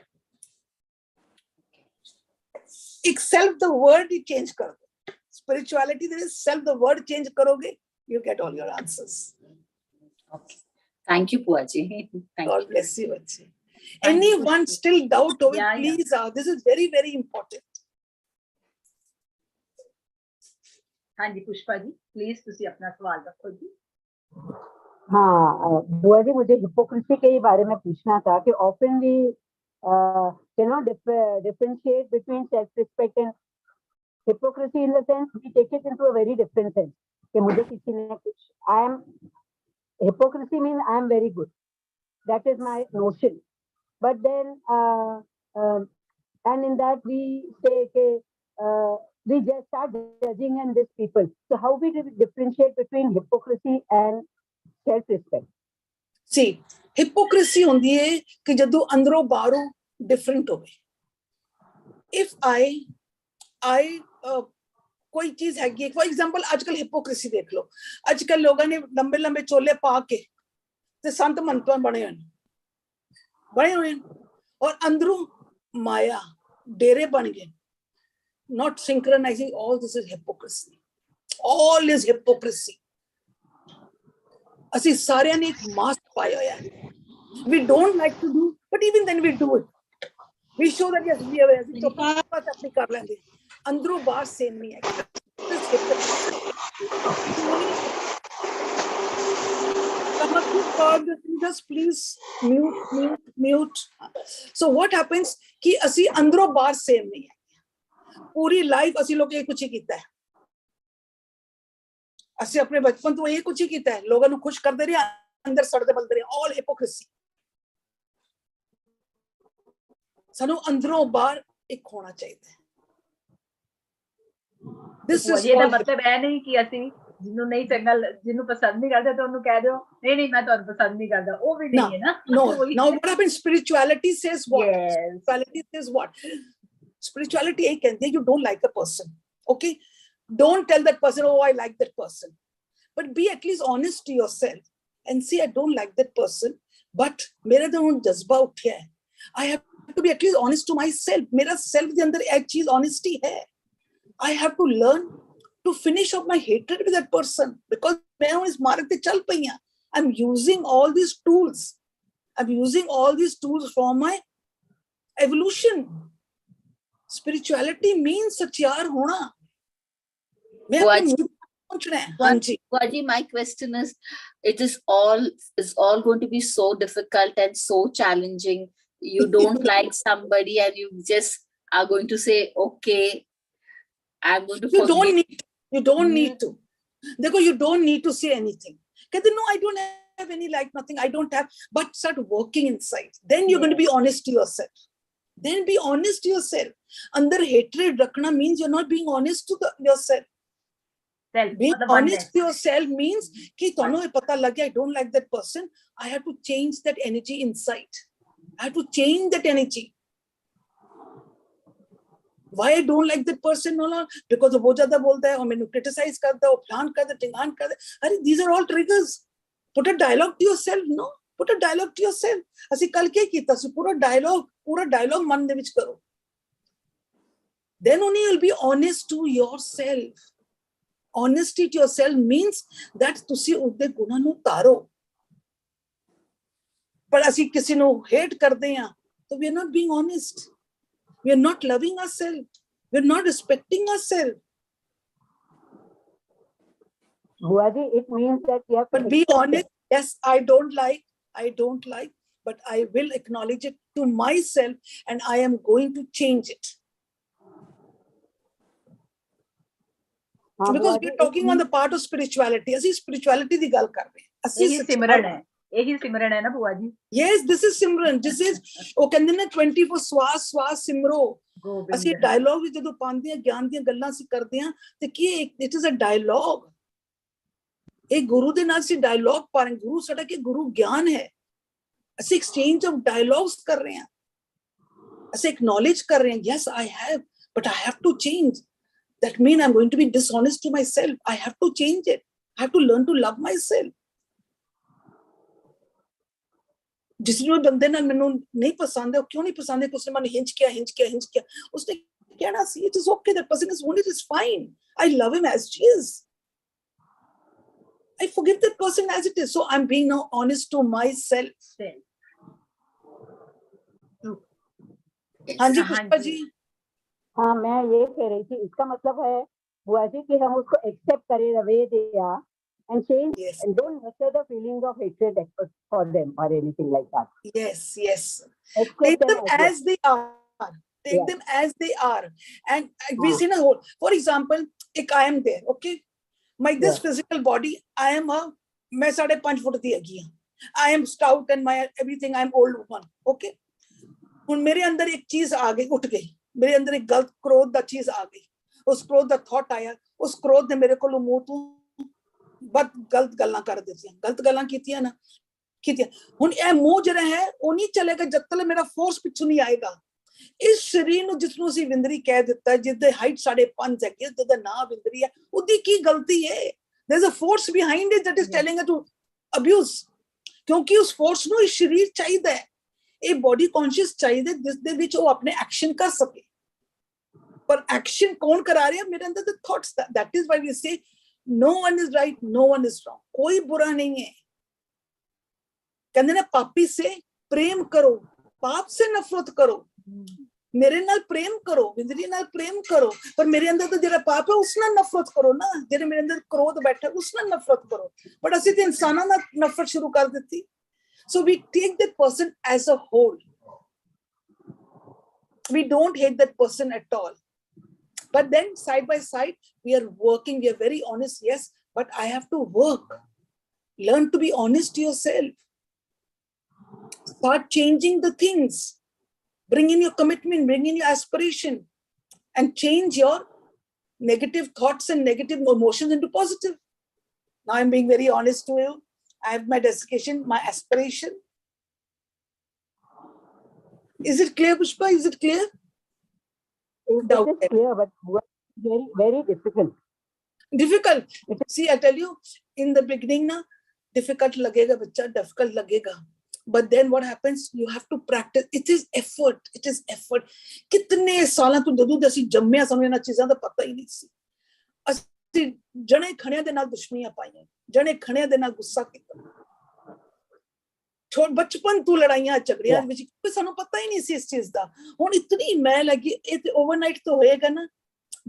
एक self the word he change कर दो। Spirituality there is self the word change करोगे, you get all your answers. Okay. Thank you, Puaji. Thank God you. bless you, Achi. Thank you, Anyone Pushpi. still doubt over it, Yeah, yeah. please, this is very, very important. हाँ जी Pushpa ji, please ਤੁਸੀਂ ਆਪਣਾ ਸਵਾਲ ਰੱਖੋ जी। हाँ बुआ जी, मुझे hypocrisy के बारे में पूछना था कि often we cannot differentiate between self-respect and hypocrisy in the sense we take it into a very different sense. कि मुझे किसी ने कुछ, I am hypocrisy means I am very good. That is my notion. But then and in that we say कि we just start judging and these people. So how we differentiate between hypocrisy and self-respect? See, hypocrisy ਹੁੰਦੀ ਹੈ ਕਿ ਜਦੋਂ ਅੰਦਰੋਂ ਬਾਹਰੋਂ different ਹੋਵੇ। If I ਕੋਈ ਚੀਜ਼ ਹੈਗੀ, for example ਅੱਜਕੱਲ hypocrisy ਦੇਖ ਲਓ। ਅੱਜਕੱਲ ਲੋਕਾਂ ਨੇ ਲੰਬੇ ਲੰਬੇ ਚੋਲੇ ਪਾ ਕੇ ਤੇ ਸੰਤ ਮੰਤਵਾਂ ਬਣੇ ਹੋਏ ਨੇ ਔਰ ਅੰਦਰੋਂ ਮਾਇਆ ਡੇਰੇ ਬਣ ਗਏ। Not synchronizing, all this is hypocrisy. All is hypocrisy. ਅਸੀਂ ਸਾਰਿਆਂ ਨੇ ਇੱਕ ਮਾਸਕ ਪਾਇਆ ਹੋਇਆ ਹੈ। We don't like to do, but even then we do it. We show that yes, we are ਅਸੀਂ ਚੁੱਪ ਆਪਣੀ ਕਰ ਲੈਂਦੇ, ਅੰਦਰੋਂ ਬਾਹਰ ਸੇਮ ਨਹੀਂ ਹੈ। This hypocrisy. Just please mute. So what happens कि ਅਸੀਂ ਅੰਦਰੋਂ ਬਾਹਰ ਸੇਮ ਨਹੀਂ ਹੈ। पूरी लाइफ ਅਸੀਂ ਲੋਕ ਇਹ ਕੁਝ ਹੀ ਕੀਤਾ ਹੈ। ਅਸੀਂ ਆਪਣੇ ਬਚਪਨ ਤੋਂ ਇਹ ਕੁਝ ਹੀ ਕੀਤਾ ਹੈ, ਲੋਕਾਂ ਨੂੰ ਖੁਸ਼ ਕਰਦੇ ਰਹੇ, ਅੰਦਰ ਸੜਦੇ ਬਲਦੇ ਰਹੇ। ਆਲ ਹਿਪੋਕ੍ਰੀਸੀ। ਸਾਨੂੰ ਅੰਦਰੋਂ ਬਾਹਰ ਇੱਕ ਹੋਣਾ ਚਾਹੀਦਾ ਹੈ। This is ਇਹਦਾ ਮਤਲਬ ਇਹ ਨਹੀਂ ਕਿ ਅਸੀਂ ਜਿਹਨੂੰ ਨਹੀਂ ਚੰਗਾ, ਜਿਹਨੂੰ ਪਸੰਦ ਨਹੀਂ ਕਰਦੇ ਤਾਂ ਉਹਨੂੰ ਕਹਿ ਦਿਓ ਨਹੀਂ ਮੈਂ ਤੁਹਾਨੂੰ ਪਸੰਦ ਨਹੀਂ ਕਰਦਾ, ਉਹ ਵੀ ਨਹੀਂ ਹੈ ਨਾ। No. Now what happens? Spirituality says what? Yes. Spirituality says what? Spirituality ei kehndi hai you don't like a person, okay, don't tell that person, oh I like that person, but be at least honest to yourself and say I don't like that person, but mera to hun jazba uthya hai, I have to be at least honest to myself. Mera self de andar ek cheez honesty hai. I have to learn to finish off my hatred with that person because main hun is marg te chal pai hu. I'm using all these tools for my evolution. Spirituality means सच्चार होना। मैं अपने पहुंचना है। हाँ जी। Puaji, my question is, it is all going to be so difficult and so challenging. You don't like somebody and you just are going to say, okay, I'm going to forgive. You don't need to. देखो, you don't need to say anything. कहते no, I don't have any like nothing. I don't have. But start working inside. Then you're going to be honest to yourself. Then be honest to yourself. Under hatred rakhna means you're not being honest to yourself. Being honest to yourself means ki tonu ye pata lag gaya I don't like that person. I have to change that energy inside. I have to change that energy. Why I don't like that person? No, because wo zyada bolta hai aur mainu criticize karta hai, plan karta, demand karta. Are these are all triggers. Put a dialogue to yourself. No, put a dialogue to yourself. ਅਸੀਂ ਕੱਲ ਕੀ ਕੀਤਾ ਸੀ? ਪੂਰਾ dialogue ਮਨ ਦੇ ਵਿੱਚ ਕਰੋ। Then only you'll be honest to yourself. Honesty to yourself means that ਤੁਸੀਂ ਉਹਦੇ ਗੁਣਾਂ ਨੂੰ ਤਾਰੋ। ਪਰ ਅਸੀਂ ਕਿਸੇ ਨੂੰ hate ਕਰਦੇ ਹਾਂ ਤਾਂ we are not being honest. We are not loving ourselves. We are not respecting ourselves. Buaji, it means that you have to be honest. Yes, I don't like, but I will acknowledge it to myself and I am going to change it. हाँ because बुआ we ji, are talking on the part of spirituality. ਅਸੀਂ spirituality ਦੀ ਗੱਲ ਕਰ ਰਹੇ ਹਾਂ, ਅਸੀਂ ਇਹੀ ਸਿਮਰਨ ਹੈ, ਇਹੀ ਸਿਮਰਨ ਹੈ ਨਾ ਭੂਆ ਜੀ। Yes, this is Simran. This is ਉਹ ਕਹਿੰਦੇ ਨੇ 24 ਸਵਾਸ ਸਵਾਸ ਸਿਮਰੋ। ਅਸੀਂ ਡਾਇਲੌਗ ਵਿੱਚ ਜਦੋਂ ਪਾਉਂਦੇ ਹਾਂ, ਗਿਆਨ ਦੀਆਂ ਗੱਲਾਂ ਅਸੀਂ ਕਰਦੇ ਹਾਂ ਤੇ ਕੀ ਇਟ ਇਜ਼ ਅ ਡਾਇਲੌਗ। ਇਹ ਗੁਰੂ ਦੇ ਨਾਲ ਅਸੀਂ ਡਾਇਲੌਗ ਪਾ ਰਹੇ ਹਾਂ। ਗੁਰੂ ਸਾਡਾ ਕੀ ਗੁਰੂ ਗਿਆਨ ਹੈ। ਅਸੀਂ ਐਕਸਚੇਂਜ ਆਫ ਡਾਇਲੌਗਸ ਕਰ ਰਹੇ ਹਾਂ, ਅਸੀਂ ਐਕਨੋਲੇਜ ਕਰ ਰਹੇ ਹਾਂ, yes I have, but I have to change. That means I'm going to be dishonest to myself. I have to change it. I have to learn to love myself. जिस बंदे ने मैनू नहीं पसंद है, क्यों नहीं पसंद है, उसने मैंने हिंच किया, उसने कहना सी it is okay, that person is wounded, is fine, I love him as he is, I forgive that person as it is, so I'm being now honest to myself. हाँ जी पुष्पा जी। हाँ मैं ये कह रही थी, इसका मतलब है बुआ जी कि हम उसको एक्सेप्ट करें the way they are and change, Yes. and don't nurture the feelings of hatred for them or anything like that. Yes, yes. Accept Take them well. as they are. Take Yeah. them as they are. And we see a whole, for example, I am there, okay? My this physical body, I am a, मैं 5.5 foot दी हैगी हां, I am stout and my everything, I am old woman, okay? ਹੁਣ ਮੇਰੇ ਅੰਦਰ ਇੱਕ ਚੀਜ਼ ਆ ਗਈ, ਉੱਠ ਗਈ, ਮੇਰੇ ਅੰਦਰ ਇੱਕ ਗਲਤ ਕ੍ਰੋਧ ਦਾ ਚੀਜ਼ ਆ ਗਈ, ਉਸ ਕ੍ਰੋਧ ਦਾ ਥਾਟ ਆਇਆ, ਉਸ ਕ੍ਰੋਧ ਨੇ ਮੇਰੇ ਕੋਲੋਂ ਮੂੰਹ ਤੋਂ ਬਹੁਤ ਗਲਤ ਗੱਲਾਂ ਕਰ ਦਿੱਤੀਆਂ, ਗਲਤ ਗੱਲਾਂ ਕੀਤੀਆਂ ਨਾ, ਕੀਤੀਆਂ। ਹੁਣ ਇਹ ਮੂੰਹ ਜਿਹੜਾ ਹੈ ਉਹ ਨਹੀਂ ਚਲੇਗਾ ਜਦ ਤੱਕ ਮੇਰਾ ਫੋਰਸ ਪਿੱਛੋਂ ਨਹੀਂ ਆਏਗਾ। ਇਸ ਸਰੀਰ ਨੂੰ ਜਿਸ ਨੂੰ ਅਸੀਂ ਵਿੰਦਰੀ ਕਹਿ ਦਿੱਤਾ, ਜਿਹਦੇ ਹਾਈਟ 5.5 ਹੈਗੀ, ਜਿਹਦਾ ਨਾਂ ਵਿੰਦਰੀ ਹੈ, ਉਹਦੀ ਕੀ ਗਲਤੀ ਹੈ? there is a force behind it that is telling her to abuse, ਕਿਉਂਕਿ ਉਸ ਫੋਰਸ ਨੂੰ ਇਹ ਸਰੀਰ ਚਾਹੀਦਾ ਹੈ, ਇਹ ਬੋਡੀ ਕੌਨਸ਼ੀਅਸ ਚਾਹੀਦਾ ਜਿਸ ਦੇ ਵਿੱਚ ਉਹ ਆਪਣੇ ਐਕਸ਼ਨ ਕਰ ਸਕੇ। ਪਰ ਐਕਸ਼ਨ ਕੌਣ ਕਰਾ ਰਿਹਾ? ਮੇਰੇ ਅੰਦਰ the thoughts, that is why we say no one is right, no one is wrong, कोई बुरा नहीं है। कहते ना पापी से प्रेम करो, पाप से नफरत करो, मेरे नाल प्रेम करो, विंदरी नाल प्रेम करो, पर मेरे अंदर तो जेड़ा पाप है उस नाल नफरत करो ना, जेड़े मेरे अंदर क्रोध बैठा उस नाल नफरत करो। बट ਅਸੀਂ ਤੇ ਇਨਸਾਨਾਂ ਨਾਲ ਨਫ਼ਰਤ ਸ਼ੁਰੂ ਕਰ ਦਿੱਤੀ। So we take that person as a whole, we don't hate that person at all, but then side by side we are working, we are very honest, yes, but I have to work, learn to be honest to yourself, start changing the things, bring in your commitment, bring in your aspiration, and change your negative thoughts and negative emotions into positive. Now I'm being very honest to you. I have my destination, my aspiration. Is it clear, Pushpa? Is it clear? It is clear, but very, very difficult. Difficult. See, I tell you, in the beginning, na, difficult lagega, bacha, difficult lagega. But then what happens? You have to practice. It is effort. It is effort. कितने सालों तो जदों दे ਅਸੀਂ ਜੰਮਿਆ ਸਾਨੂੰ ਇਹਨਾਂ ਚੀਜ਼ਾਂ ਦਾ ਪਤਾ ਹੀ ਨਹੀਂ ਸੀ। ਅਸੀਂ ਜਣੇ ਖਣਿਆਂ ਦੇ ਨਾਲ ਦੁਸ਼ਮਣੀਆਂ ਪਾਈਆਂ, ਜਣੇ ਖਣਿਆਂ ਦੇ ਨਾਲ ਗੁੱਸਾ ਕੀਤਾ। ਛੋਟ ਬਚਪਨ ਤੋਂ ਲੜਾਈਆਂ ਝਗੜਿਆਂ ਵਿੱਚ ਕੋਈ ਸਾਨੂੰ ਪਤਾ ਹੀ ਨਹੀਂ ਸੀ ਇਸ ਚੀਜ਼ ਦਾ। ਹੁਣ ਇਤਨੀ ਮੈਂ ਲੱਗੀ ਇਹ ਤੇ ਓਵਰਨਾਈਟ ਤੋਂ ਹੋਏਗਾ ਨਾ।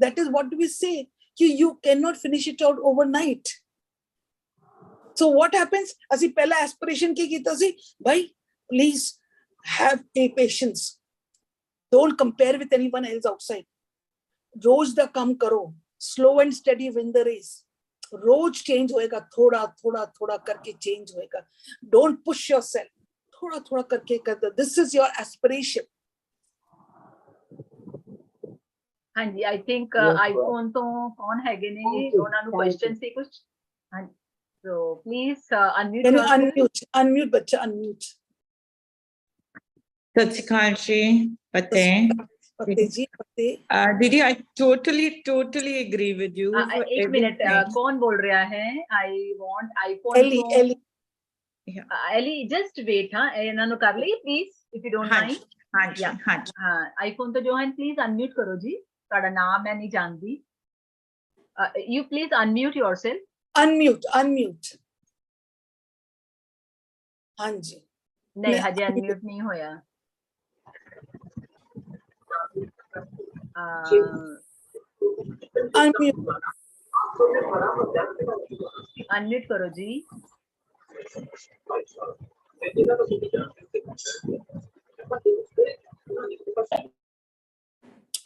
That is what we say. You cannot finish it out overnight. So what happens? ਅਸੀਂ ਪਹਿਲਾ aspiration ਕੀ ਕੀਤਾ ਸੀ? ਭਾਈ please have a patience. Don't compare with anyone else outside. ਰੋਜ਼ ਦਾ ਕੰਮ ਕਰੋ. Slow and steady win the race. रोज change होएगा, थोड़ा थोड़ा थोड़ा करके चेंज होएगा. Don't push yourself. थोड़ा थोड़ा करके कर दो. This is your aspiration. हाँ जी, I think iPhone तो कौन हैगे ने जी, ਉਹਨਾਂ ਨੂੰ question ਸੀ ਕੁਝ। हाँ, so please unmute Can you yourself. unmute बच्चा, unmute. सत श्री अकाल जी, फतेह। फतेह जी, फतेह। Didi, I totally agree with you. एक मिनट, कौन बोल रहा है? I want iPhone Ellie, to Ellie. Ellie, just wait, हाँ, ਇਹਨਾਂ ਨੂੰ ਕਰ ਲਈ please, if you don't mind. हाँ जी, Yeah. हाँ जी। हाँ, iPhone तो जो है please unmute करो जी। ਤੁਹਾਡਾ ਨਾਮ ਮੈਂ ਨਹੀਂ ਜਾਣਦੀ। You please unmute yourself. Unmute. हाँ जी। नहीं, हजे unmute नहीं होया। Unmute करो जी।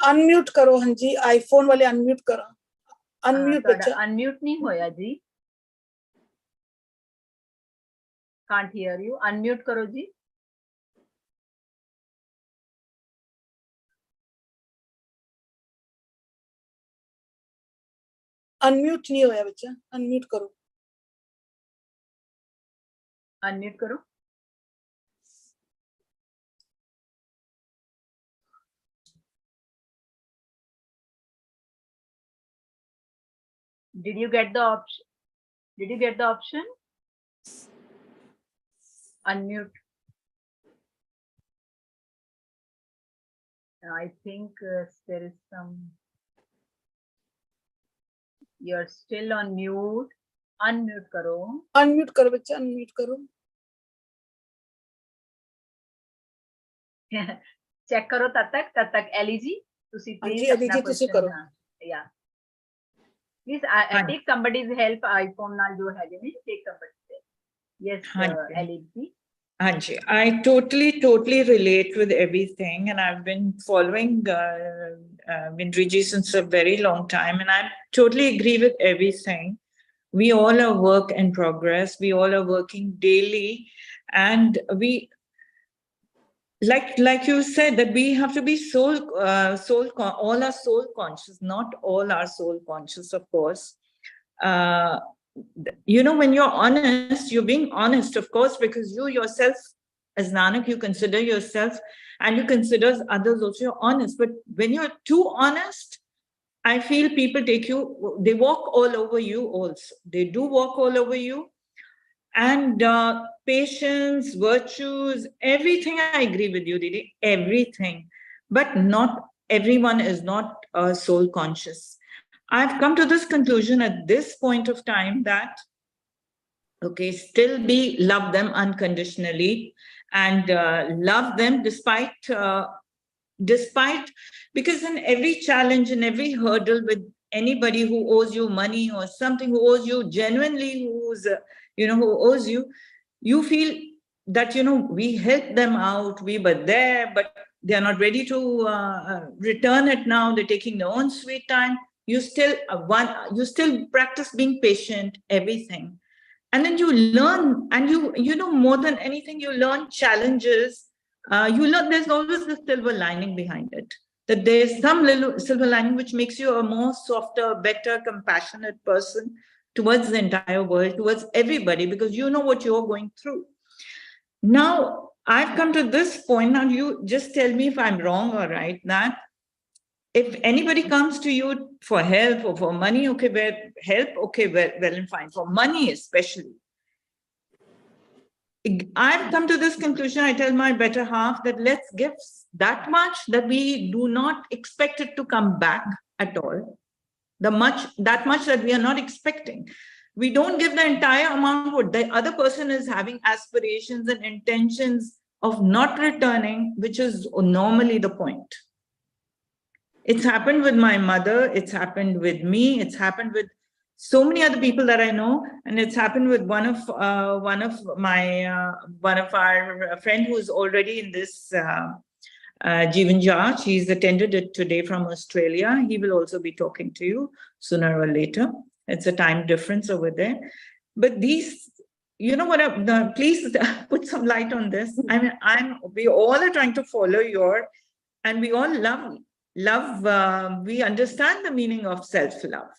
अनम्यूट करो। हाँ जी, आईफोन वाले अनम्यूट करो। Unmute ਬੱਚਾ unmute नहीं होया जी. Can't hear you. Unmute करो जी. unmute नहीं होया बच्चा unmute करो Unmute करो. Did you get the option? Did you get the option? Unmute. I think there is some. You're still on mute. Unmute करो. unmute करो बच्चा unmute करो Check करो तब तक एली जी तुसी हाँ please जी, एली अपना जी, तुसी question, करो। हाँ, yeah. Please हाँ। take somebody's help iPhone नाल जो है जी take somebody's help. Yes, हाँ जी। Eli ji. Anji, I totally relate with everything, and I've been following Vindriji since a very long time, and I totally agree with everything. We all are work in progress. We all are working daily, and we, like you said, that we have to be all are soul conscious. Not all are soul conscious, of course. You know, when you're honest, you're being honest, of course, because you yourself, as Nanak, you consider yourself and you consider others also, you're honest. But when you're too honest, I feel people they walk all over you also. They do walk all over you. And patience, virtues, everything, I agree with you, Didi, everything. But not everyone is not soul conscious. I've come to this conclusion at this point of time that, okay, still love them unconditionally and love them despite, because in every challenge, in every hurdle with anybody who owes you money or something, who owes you genuinely, who owes you, you feel that, we helped them out, we were there, but they're not ready to return it now. They're taking their own sweet time. You still practice being patient, everything. And then you learn, and more than anything, you learn challenges. You learn there's always the silver lining behind it. That there's some little silver lining which makes you a more softer, better, compassionate person towards the entire world, towards everybody, because you know what you're going through. Now, I've come to this point. Now, you just tell me if I'm wrong or right, that if anybody comes to you for help or for money, okay, well and fine. For money especially, I've come to this conclusion. I tell my better half that let's give that much that we do not expect it to come back at all. That much that we are not expecting. We don't give the entire amount what the other person is having aspirations and intentions of not returning, which is normally the point. It's happened with my mother. It's happened with me. It's happened with so many other people that I know, and it's happened with one of our friend who's already in this Jeevan Jha. She's attended it today from Australia. He will also be talking to you sooner or later. It's a time difference over there. But these, please put some light on this. I mean, we all are trying to follow and we all love. We understand the meaning of self-love.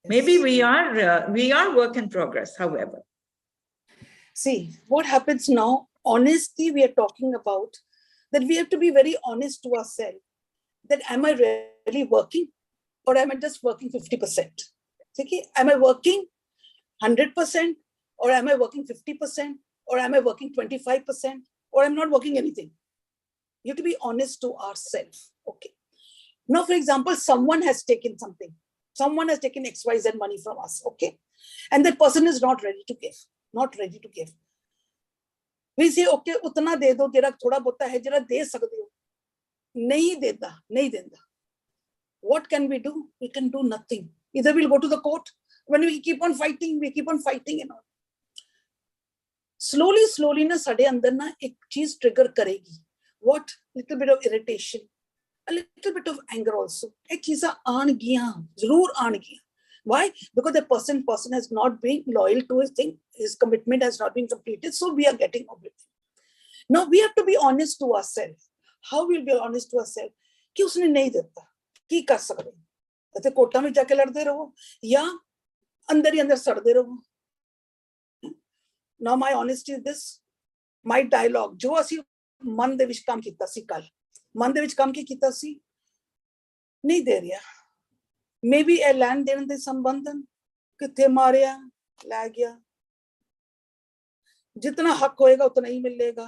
Maybe we are work in progress, however. See, what happens now, honesty we are talking about, that we have to be very honest to ourselves. That am I really working or am I just working 50%? Okay? Am I working 100% or am I working 50% or am I working 25% or I'm not working anything? You have to be honest to ourselves. Okay. Now, for example, someone has taken something. Someone has taken XYZ money from us. Okay. And that person is not ready to give. Not ready to give. We say, okay, utna de do, tera thoda bahut hai, jara de sakde ho. Nahi denda. What can we do? We can do nothing. Either we'll go to the court. When we keep on fighting, and all. Slowly na sade andar na ek cheez trigger karegi. What? Little bit of irritation, a little bit of anger also. Ek cheeza aan giyan, zarur aan giyan. Why? Because the person has not been loyal to his thing. His commitment has not been completed. So we are getting everything. Now we have to be honest to ourselves. How will we be honest to ourselves? कि उसने नहीं देता, की कर सकते? ते कोर्टां में जाके लड़ते रहो या अंदर ही अंदर सड़ते रहो. Now my honesty is this. My dialogue, जो ਅਸੀਂ ਮਨ ਦੇ ਵਿੱਚ ਕੰਮ ਕੀਤਾ ਸੀ ਕੱਲ, ਮਨ ਦੇ ਵਿੱਚ ਕੰਮ ਕੀ ਕੀਤਾ ਸੀ? ਨਹੀਂ ਦੇ ਰਿਹਾ. Maybe ਇਹ ਲੈਣ ਦੇਣ ਦੇ ਸੰਬੰਧਨ ਕਿੱਥੇ ਮਾਰਿਆ ਲੈ ਗਿਆ. जितना हक होएगा उतना ही मिलेगा.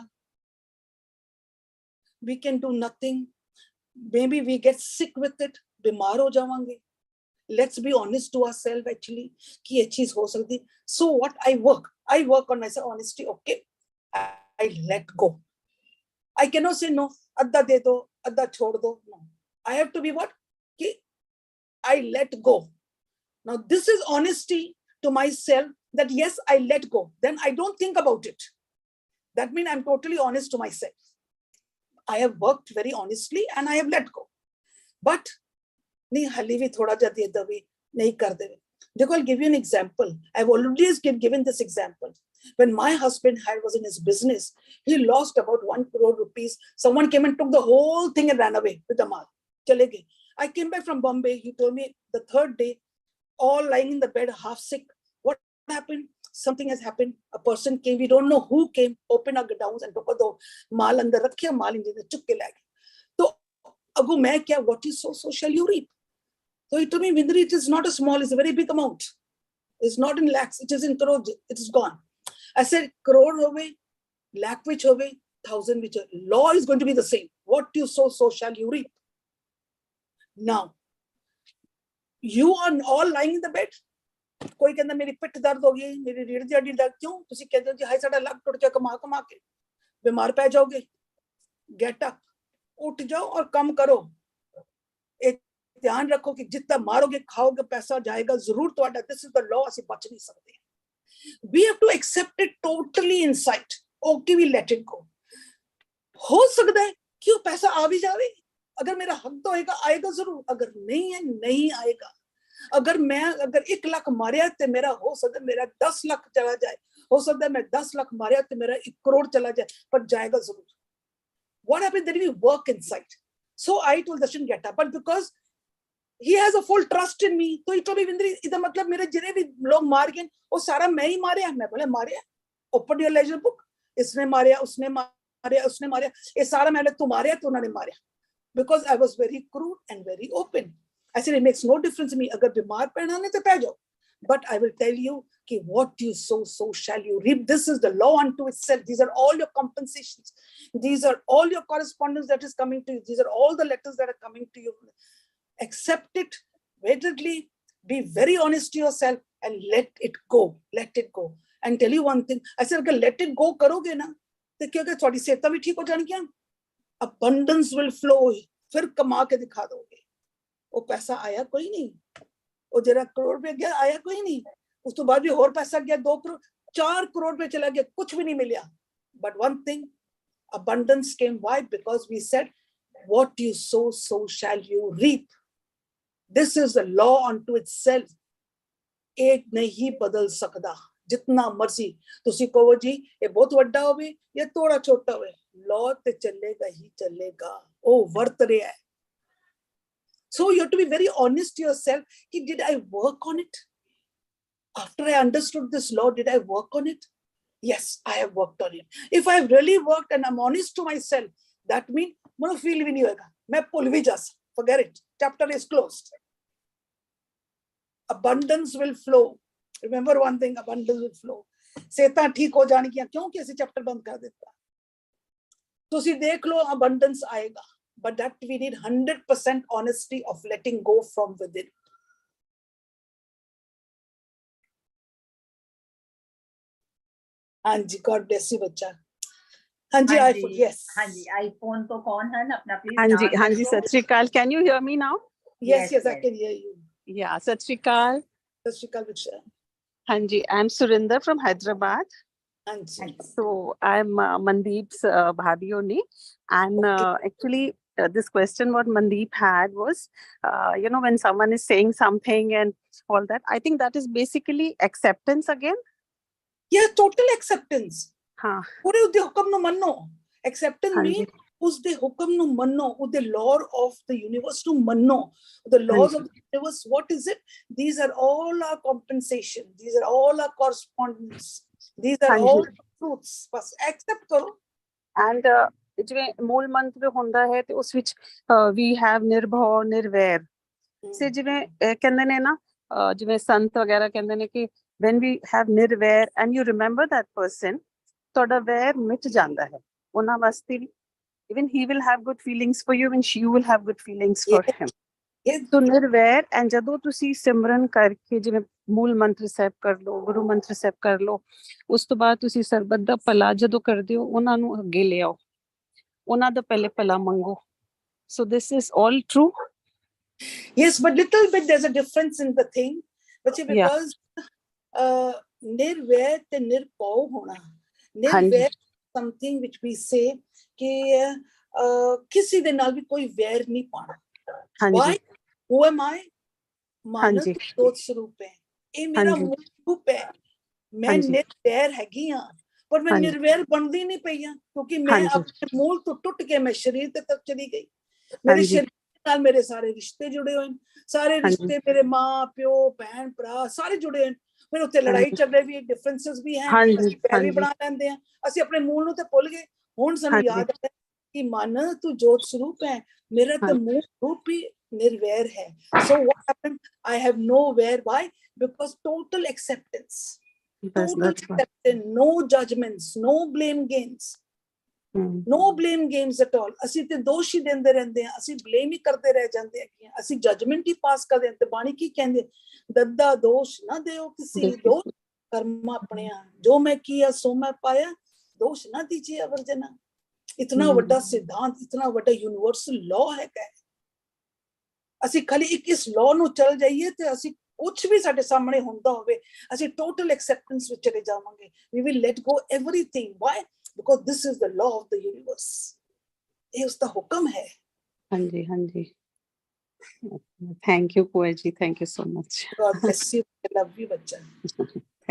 We can do nothing. Maybe we get sick with it. बीमार हो जावांगे. Let's be honest to ourselves actually कि ये चीज हो सकती. So what I work on myself honesty. Okay, I let go. I cannot say no. अद्धा दे दो, अद्धा छोड़ दो. No, I have to be what? कि I let go. Now this is honesty to myself that yes, I let go. Then I don't think about it. That means I'm totally honest to myself. I have worked very honestly and I have let go. But नहीं हाली भी थोड़ा जा दे दबी नहीं कर दे. देखो, I'll give you an example. I've already given this example. When my husband was in his business, he lost about 1 crore rupees. Someone came and took the whole thing and ran away with the mal. Chale gaye. I came back from Bombay. He told me the third day, all lying in the bed, half sick. What happened? Something has happened. A person came. We don't know who came. Opened our godowns and took the mal andar rakhiya, mal in the chuk ke lag. So, ago main kya? What you sow, so shall you reap. So he told me, Vindri, it is not a small, it's a very big amount. It's not in lakhs, it is in crores, it is gone. I said, crore ho gaye, lakh which ho gaye, 1,000 which. Law is going to be the same. What you sow, so shall you reap. Now, you are all lying in the bed. कोई कहता मेरी पिठ दर्द हो गई, मेरी रीढ़ की हड्डी दर्द. क्यों? तुसी कहते हो कि हाय साडा लक टुट गया कमा के, बीमार पै जाओगे. Get up, उठ जाओ और काम करो. ध्यान रखो कि जितना मारोगे खाओगे पैसा जाएगा जरूर ਤੁਹਾਡਾ. This is the law. ਅਸੀਂ ਬਚ ਨਹੀਂ ਸਕਦੇ. We have to accept it totally inside. Okay, we let it go. हो सकता है कि वो पैसा आ भी जावे. अगर मेरा हक तो आएगा जरूर. अगर नहीं है नहीं आएगा. अगर 1 लाख मारिया तो मेरा हो सकता है मेरा 10 लाख चला जाए. हो सकता है मैं 10 लाख मारिया तो मेरा 1 करोड़ चला जाए, पर जाएगा जरूर. What happened? Then we work inside. So I told Darshan, get up. But because he has a full trust in me, तो he told me, Vindri, इधर मतलब मेरे जितने भी लोग मार गए वो सारा मैं ही मारे. मैं बोले मारे. Open your ledger book. इसने मारे, उसने मारे, ये सारा मैंने तू मारे तो उन्होंने मारे. Because I was very crude and very open. I said it makes no difference to me. अगर बीमार पड़ना नहीं तो पै जाओ. But I will tell you कि what you sow, so shall you reap. This is the law unto itself. These are all your compensations. These are all your correspondence that is coming to you. These are all the letters that are coming to you. Accept it, readily, be very honest to yourself and let it go. Let it go. And tell you one thing. I said, अगर let it go करोगे ना, तो क्या होगा? थोड़ी सेहत भी ठीक हो जानी क्या? Abundance will flow. फिर कमा के दिखा दोगे. वो पैसा आया कोई नहीं. वो जरा करोड़ पे गया आया कोई नहीं. उस तो बाद भी और पैसा गया 2 करोड़, 4 करोड़ पे चला गया, कुछ भी नहीं मिला. But one thing, abundance came. Why? Because we said, what you sow, so shall you reap. This is the law unto itself. एक नहीं बदल सकता. जितना मर्जी तुसी कहो जी ये बहुत वड्डा होवे या थोड़ा छोटा होवे, लॉ ते चलेगा ही चलेगा. ओ वर्त रहा है. So you have to be very honest to yourself. Did I work on it? After I understood this law, did I work on it? Yes, I have worked on it. If I have really worked and I'm honest to myself, that means मुझे feel भी नहीं होगा. मैं भूल भी जा सकता. Forget it. Chapter is closed. Abundance will flow. Remember one thing, abundance will flow. सेहतां ठीक हो जाने की क्यों कैसे चैप्टर बंद कर देता. तुसी देख लो abundance आएगा. But that we need 100% honesty of letting go from within. हाँ जी, God bless you बच्चा. हाँ जी, iPhone, yes. हाँ जी, iPhone तो कौन है ना अपना please. हाँ जी, सत श्री अकाल. Can you hear me now? Yes, I can hear you. Yeah, सत श्री अकाल. सत श्री अकाल बच्चा. हाँ जी, I'm Surinder from Hyderabad. हाँ जी. So I'm Mandeep's bhabi only, and actually this question what Mandeep had was, when someone is saying something and all that, I think that is basically acceptance again. Yeah, total acceptance. हाँ, ਪੂਰੇ ਉਹਦੇ ਹੁਕਮ ਨੂੰ ਮੰਨੋ. Acceptance ਹਾਂਜੀ। means ਉਸਦੇ ਹੁਕਮ ਨੂੰ ਮੰਨੋ, ਉਹਦੇ law of the universe ਨੂੰ ਮੰਨੋ. The laws ਹਾਂਜੀ। of the universe, what is it? These are all our compensation. These are all our correspondence. These are ਹਾਂਜੀ। all truths. ਬਸ accept ਕਰੋ. And ਜਿਵੇਂ ਮੂਲ ਮੰਤਰ ਹੁੰਦਾ ਹੈ ਤੇ ਉਸ ਵਿੱਚ we have ਨਿਰਭਉ ਨਿਰਵੈਰ। ਸੇ ਜਿਵੇਂ ਕਹਿੰਦੇ ਨੇ ਨਾ, ਜਿਵੇਂ ਸੰਤ ਵਗੈਰਾ ਕਹਿੰਦੇ ਨੇ ਕਿ when we have Nirvair and you remember that person, ਤੁਹਾਡਾ ਵੈਰ ਮਿਟ ਜਾਂਦਾ ਹੈ ਉਹਨਾਂ ਵਾਸਤੇ ਵੀ। Even he will have good feelings for you and you will have good feelings for him. Yes. So Nirvair, and ਜਦੋਂ ਤੁਸੀਂ ਸਿਮਰਨ ਕਰਕੇ ਜਿਵੇਂ ਮੂਲ ਮੰਤਰ ਸਾਹਿਬ ਕਰ ਲਓ, ਗੁਰੂ ਮੰਤਰ ਸਾਹਿਬ ਕਰ ਲਓ, ਉਸ ਤੋਂ ਬਾਅਦ ਤੁਸੀਂ ਸਰਬੱਤ ਦਾ ਭਲਾ ਜਦੋਂ ਕਰਦੇ ਹੋ, ਉਹਨਾਂ ਨੂੰ ਅੱਗੇ ਲਿਆਓ, ਉਹਨਾਂ ਦਾ ਪਹਿਲੇ ਭਲਾ ਮੰਗੋ. So this is all true. Yes, but little bit there's a difference in the thing. But Yeah. because nirvair te nirpau hona. ਹਾਂਜੀ। Nirvair something which we say कि किसी दे नाल भी कोई वैर नहीं पाना. ਹਾਂਜੀ। Why? Who am I? मानव ਹਾਂਜੀ। दोष स्वरूप है. ये मेरा ਹਾਂਜੀ। मूल रूप है. मैं ਹਾਂਜੀ। निर्वैर हैगी हाँ, पर मैं ਹਾਂਜੀ। निर्वैर बनदी नहीं पई हाँ, क्योंकि मैं ਹਾਂਜੀ। अपने मूल तो टूट के मैं शरीर तक चली गई. मेरे ਹਾਂਜੀ। शरीर नाल मेरे सारे रिश्ते जुड़े हुए हैं. सारे ਹਾਂਜੀ। रिश्ते मेरे माँ प्यो भैन भरा सारे जुड़े हैं. फिर उत्ते लड़ाई ਹਾਂਜੀ। झगड़े भी डिफरेंसेस भी हैं. ਹਾਂਜੀ। ਅਸੀਂ ਪੈਰ ਵੀ ਹਾਂਜੀ। ਬਣਾ ਲੈਂਦੇ ਹਾਂ. ਅਸੀਂ ਆਪਣੇ ਮੂਲ ਨੂੰ ਤੇ ਭੁੱਲ ਗਏ. ਹੁਣ ਸਾਨੂੰ ਹਾਂਜੀ। ਯਾਦ ਆਇਆ ਕਿ ਮਨ ਤੂੰ ਜੋਤ ਸਰੂਪ ਹੈ. ਮੇਰਾ ਤਾਂ ਮੂਲ ਰੂਪ ਹੀ ਨਿਰਵੈਰ ਹੈ. So what happened? I have no where. Why? Because total acceptance. Total That's why. acceptance. No judgments. No blame games. No blame games at all. ਅਸੀਂ ਤੇ ਦੋਸ਼ ਹੀ ਦਿੰਦੇ ਰਹਿੰਦੇ ਹਾਂ. ਅਸੀਂ blame ਹੀ ਕਰਦੇ ਰਹਿ ਜਾਂਦੇ ਹਾਂ. ਅਸੀਂ judgment ਹੀ ਪਾਸ ਕਰਦੇ ਹਾਂ. ਤੇ ਬਾਣੀ ਕੀ ਕਹਿੰਦੇ? ਦੱਦਾ ਦੋਸ਼ ਨਾ ਦਿਓ ਕਿਸੇ ਦੋਸ਼ ਕਰਮ ਆਪਣਿਆ. ਜੋ ਮੈਂ ਕੀਆ ਸੋ ਮੈਂ ਪਾਇਆ. ਦੋਸ਼ ਨਾ ਦੀਜੀਏ ਅਵਰਜਨਾ. ਇਤਨਾ ਵੱਡਾ ਸਿਧਾਂਤ, ਇਤਨਾ ਵੱਡਾ ਯੂਨੀਵਰਸਲ ਲਾਅ ਹੈਗਾ. ਅਸੀਂ ਖਾਲੀ ਇੱਕ ਇਸ ਲਾਅ ਨੂੰ ਚੱਲ ਜਾਈਏ ਤੇ ਅਸੀਂ ਕੁਝ ਵੀ ਸਾਡੇ ਸਾਹਮਣੇ ਹੁੰਦਾ ਹੋਵੇ, ਅਸੀਂ ਟੋਟਲ ਐਕਸੈਪਟੈਂਸ ਵਿੱਚ ਚਲੇ ਜਾਵਾਂਗੇ. We will let go everything. Why? Because this is the law of the universe. ਇਹ ਉਸਦਾ ਹੁਕਮ ਹੈ. ਹਾਂਜੀ, ਹਾਂਜੀ. Thank you, Poeji. Thank you so much. God bless you. I love you, ਬੱਚਾ.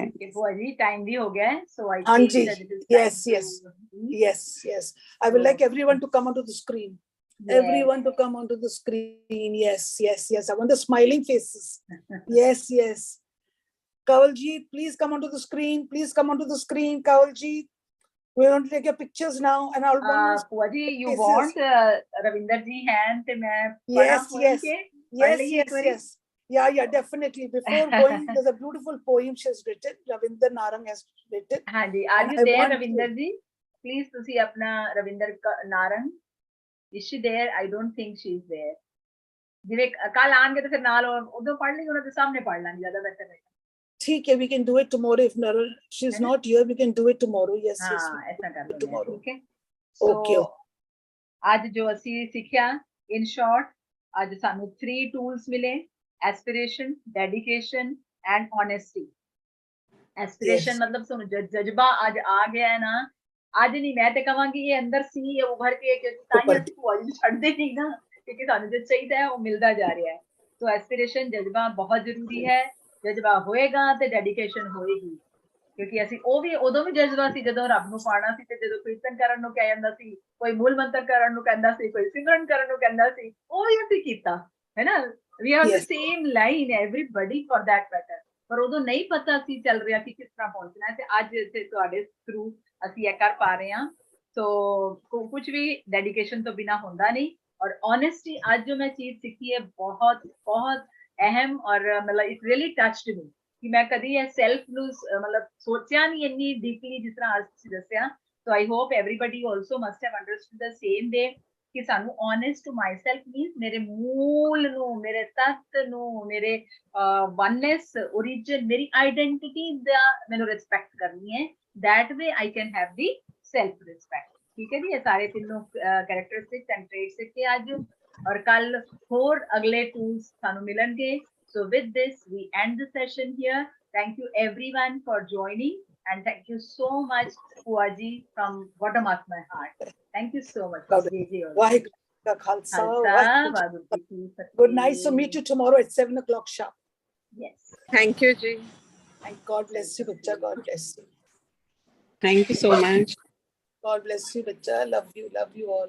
Okay, Bua ji, time भी हो गया है, so I हाँ think ji. that it is time Yes, to yes. leave. Yes, yes. I would like everyone to come onto the screen. Yes. Everyone to come onto the screen. Yes, yes, yes. I want the smiling faces. Yes, yes. Kawaljeet, please come onto the screen. Please come onto the screen, Kawaljeet. We want to take your pictures now, and I'll want Bua ji, you Yes, want Ravinder ji hand ਤੇ ਮੈਂ Yes, ਪੜ੍ਹਾਂ yes. ਕੇ yes, ਲਈਏ yes, ਇੱਕ ਵਾਰੀ? yes. Yeah, yeah, definitely. Before going, there's a beautiful poem she has written. Ravinder Narang has written. ਹਾਂਜੀ, are And you I there, want Ravinder ji? Please ਤੁਸੀਂ ਆਪਣਾ Ravinder Narang, is she there? I don't think she is there. ਜਿਵੇਂ ਕੱਲ ਆਣਗੇ ਤਾਂ ਫਿਰ ਨਾਲ ਉਦੋਂ ਪੜ੍ਹ ਲਈ, ਉਹਨਾਂ ਦੇ ਸਾਹਮਣੇ ਪੜ੍ਹ ਲਾਂਗੇ, ਜ਼ਿਆਦਾ ਬਿਹਤਰ ਹੈ. ठीक है, we can do it tomorrow. If Nara, she's not here, we can do it tomorrow. Yes, yes. ਹਾਂ, ਐਸਾ ਕਰ ਲੈਂਦੇ ਹਾਂ, tomorrow. ਠੀਕ ਹੈ. Okay. ਅੱਜ ਜੋ ਅਸੀਂ ਸਿੱਖਿਆ, in short, ਅੱਜ ਸਾਨੂੰ 3 tools ਮਿਲੇ: aspiration, dedication and honesty. Aspiration Yes. ਮਤਲਬ ਤੁਹਾਨੂੰ ਜਜ਼ਬਾ ਅੱਜ ਆ ਗਿਆ ਹੈ ਨਾ. ਅੱਜ ਨਹੀਂ, ਮੈਂ ਤੇ ਕਹਾਂਗੀ ਇਹ ਅੰਦਰ ਸੀ, ਇਹ ਉਭਰ ਕੇ, ਕਿਉਂਕਿ ਤਾਂ ਹੀ ਅਸੀਂ ਭੂਆ ਜੀ ਨੂੰ ਛੱਡਦੇ ਨਹੀਂ ਨਾ, ਕਿਉਂਕਿ ਸਾਨੂੰ ਜੋ ਚਾਹੀਦਾ ਹੈ ਉਹ ਮਿਲਦਾ ਜਾ ਰਿਹਾ ਹੈ. ਸੋ ਐਸਪੀਰੇਸ਼ਨ, ਜਜ਼ਬਾ ਬਹੁਤ ਜ਼ਰੂਰੀ ਹੈ. ਜਜ਼ਬਾ ਹੋਏਗਾ ਤੇ ਡੈਡੀਕੇਸ਼ਨ ਹੋਏਗੀ, ਕਿਉਂਕਿ ਅਸੀਂ ਉਹ ਵੀ ਉਦੋਂ ਵੀ ਜਜ਼ਬਾ ਸੀ ਜਦੋਂ ਰੱਬ ਨੂੰ ਪਾਣਾ ਸੀ, ਤੇ ਜਦੋਂ ਕੀਰਤਨ ਕਰਨ ਨੂੰ ਕਹਿ ਜਾਂਦਾ ਸੀ, ਕੋਈ ਮੂਲ ਮੰਤਰ ਕਰਨ ਨੂੰ ਕਹਿੰਦਾ ਸੀ, ਕੋਈ ਸਿਮਰਨ ਕਰਨ ਨੂੰ ਕਹਿੰਦਾ ਸੀ, ਉਹ ਵੀ ਅਸੀਂ ਕੀਤਾ ਹੈ ਨਾ. We are the same line, everybody for that matter. ਪਰ ਉਦੋਂ ਨਹੀਂ ਪਤਾ ਸੀ ਚੱਲ ਰਿਹਾ ਕਿ ਕਿਸ ਤਰ੍ਹਾਂ ਪਹੁੰਚਣਾ ਹੈ, ਤੇ ਅੱਜ ਇੱਥੇ ਤੁਹਾਡੇ ਥਰੂ ਅਸੀਂ ਇਹ ਕਰ ਪਾ ਰਹੇ ਹਾਂ. ਸੋ ਕੁਝ ਵੀ ਡੈਡੀਕੇਸ਼ਨ ਤੋਂ ਬਿਨਾ ਹੁੰਦਾ ਨਹੀਂ. ਔਰ ਓਨੈਸਟੀ, ਅੱਜ ਜੋ ਮੈਂ ਚੀਜ਼ ਸਿੱਖੀ ਹੈ, ਬਹੁਤ ਬਹੁਤ ਅਹਿਮ, ਔਰ ਮਤਲਬ ਇਟ ਰੀਅਲੀ ਟੱਚਡ ਮੀ, ਕਿ ਮੈਂ ਕਦੀ ਇਹ ਸੈਲਫ ਨੂੰ ਮਤਲਬ ਸੋਚਿਆ ਨਹੀਂ ਇੰਨੀ ਡੀਪਲੀ ਜਿਸ ਤਰ੍ਹਾਂ ਅੱਜ ਤੁਸੀਂ ਦੱਸਿਆ. So I hope everybody also must have understood the same way, ਕਿ ਸਾਨੂੰ honest to my self means ਮੇਰੇ ਮੂਲ ਨੂੰ, ਮੇਰੇ ਤੱਤ ਨੂੰ, ਮੇਰੇ ਵਨਨੈਸ, ਓਰੀਜਨ, ਮੇਰੀ ਆਈਡੈਂਟਿਟੀ ਦਾ ਮੈਨੂੰ ਰਿਸਪੈਕਟ ਕਰਨੀ ਹੈ. That way I can have the self respect. ਠੀਕ ਹੈ ਜੀ, ਇਹ ਸਾਰੇ ਤਿੰਨੋਂ ਕੈਰੈਕਟਰਿਸਟਿਕਸ ਐਂਡ ਟ੍ਰੇਟਸ ਸਿੱਖੇ ਅੱਜ, ਔਰ ਕੱਲ ਹੋਰ ਅਗਲੇ ਟੂਲਸ ਸਾਨੂੰ ਮਿਲਣਗੇ. So with this, we end the session here. Thank you everyone for joining, and thank you so much, Puaji, from bottom of my heart. Thank you so much. God, का Khalsa Khalsa, Vaheguru Ji ki Fateh. Good night. So meet you tomorrow at 7 o'clock sharp. Yes. Thank you, Ji. And God bless you, Bacha. God bless you. Thank you so much. God bless you, Bacha. Love you all.